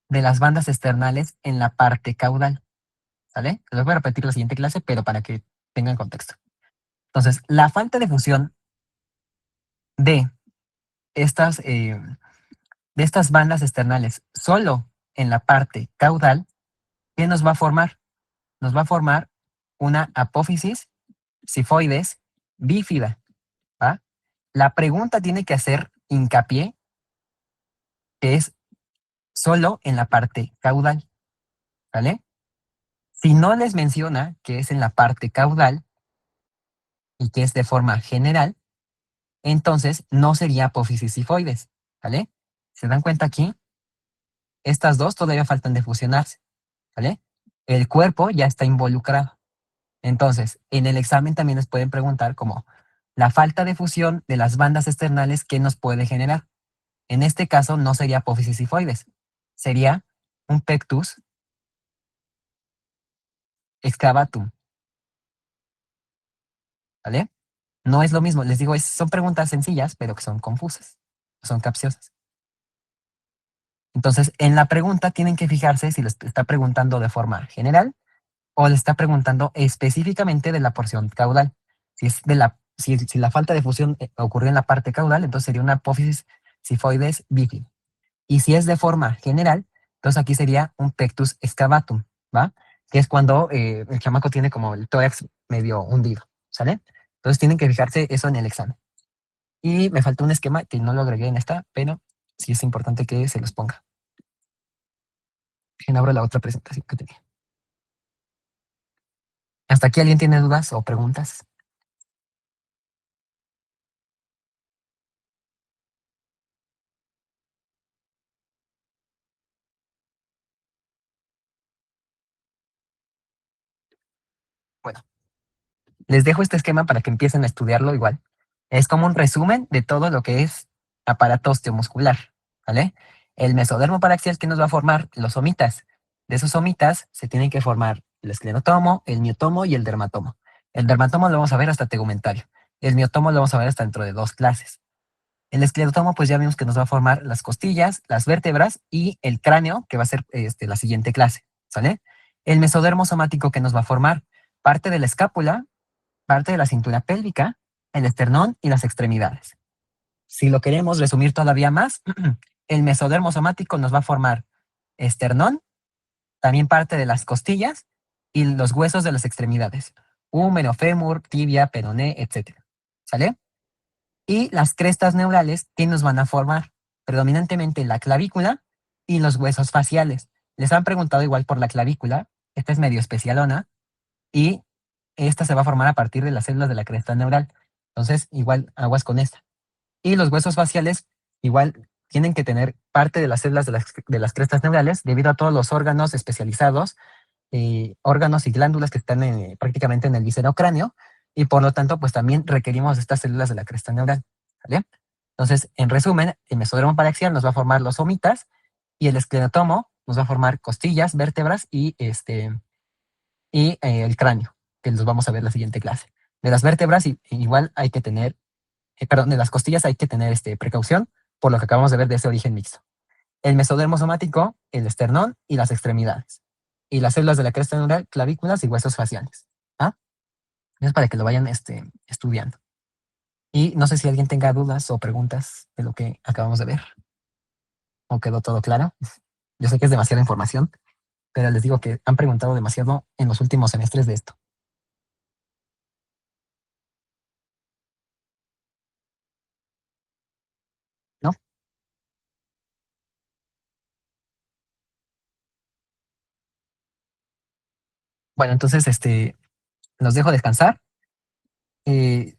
de las bandas externales en la parte caudal, ¿vale? Les voy a repetir la siguiente clase, pero para que tengan contexto. Entonces, la falta de fusión de estas, eh, de estas bandas externales solo en la parte caudal, ¿qué nos va a formar? Nos va a formar una apófisis sifoides bífida, ¿va? La pregunta tiene que hacer hincapié que es solo en la parte caudal, ¿vale? Si no les menciona que es en la parte caudal y que es de forma general, entonces no sería apófisis sifoides, ¿vale? ¿Se dan cuenta aquí? Estas dos todavía faltan de fusionarse, ¿vale? El cuerpo ya está involucrado. Entonces, en el examen también les pueden preguntar como la falta de fusión de las bandas externales, ¿qué nos puede generar? En este caso no sería apófisis sifoides, sería un pectus excavatum, ¿vale? No es lo mismo, les digo, son preguntas sencillas, pero que son confusas, son capciosas. Entonces, en la pregunta tienen que fijarse si les está preguntando de forma general o le está preguntando específicamente de la porción caudal. Si la falta de fusión ocurrió en la parte caudal, entonces sería una apófisis sifoides bífida. Y si es de forma general, entonces aquí sería un pectus excavatum, ¿va? Que es cuando el chamaco tiene como el tórax medio hundido, ¿sale? Entonces tienen que fijarse eso en el examen. Y me faltó un esquema que no lo agregué en esta, pero sí es importante que se los ponga. Dejen abro la otra presentación que tenía. ¿Hasta aquí alguien tiene dudas o preguntas? Bueno, les dejo este esquema para que empiecen a estudiarlo igual. Es como un resumen de todo lo que es aparato osteomuscular, ¿vale? El mesodermo paraxial que nos va a formar los somitas. De esos somitas se tienen que formar el esclerotomo, el miotomo y el dermatomo. El dermatomo lo vamos a ver hasta tegumentario. El miotomo lo vamos a ver hasta dentro de 2 clases. El esclerotomo, pues ya vimos que nos va a formar las costillas, las vértebras y el cráneo, que va a ser la siguiente clase, ¿sale? El mesodermo somático que nos va a formar parte de la escápula, parte de la cintura pélvica, el esternón y las extremidades. Si lo queremos resumir todavía más, el mesodermo somático nos va a formar esternón, también parte de las costillas y los huesos de las extremidades. Húmero, fémur, tibia, peroné, etcétera. ¿Sale? Y las crestas neurales, ¿qué nos van a formar? Predominantemente la clavícula y los huesos faciales. Les han preguntado igual por la clavícula. Esta es medio especialona y esta se va a formar a partir de las células de la cresta neural. Entonces, igual aguas con esta. Y los huesos faciales, igual tienen que tener parte de las células de las crestas neurales debido a todos los órganos especializados, órganos y glándulas que están prácticamente en el visero cráneo, y por lo tanto, pues también requerimos estas células de la cresta neural. ¿Vale? Entonces, en resumen, el mesodermo paraxial nos va a formar los somitas y el esclerotomo nos va a formar costillas, vértebras y el cráneo, que los vamos a ver en la siguiente clase. De las vértebras, igual hay que tener, perdón, de las costillas hay que tener precaución por lo que acabamos de ver de ese origen mixto. El mesodermo somático, el esternón y las extremidades. Y las células de la cresta neural, clavículas y huesos faciales. ¿Ah? Es para que lo vayan estudiando. Y no sé si alguien tenga dudas o preguntas de lo que acabamos de ver. ¿O quedó todo claro? Yo sé que es demasiada información, pero les digo que han preguntado demasiado en los últimos semestres de esto. ¿No? Bueno, entonces los dejo descansar. Si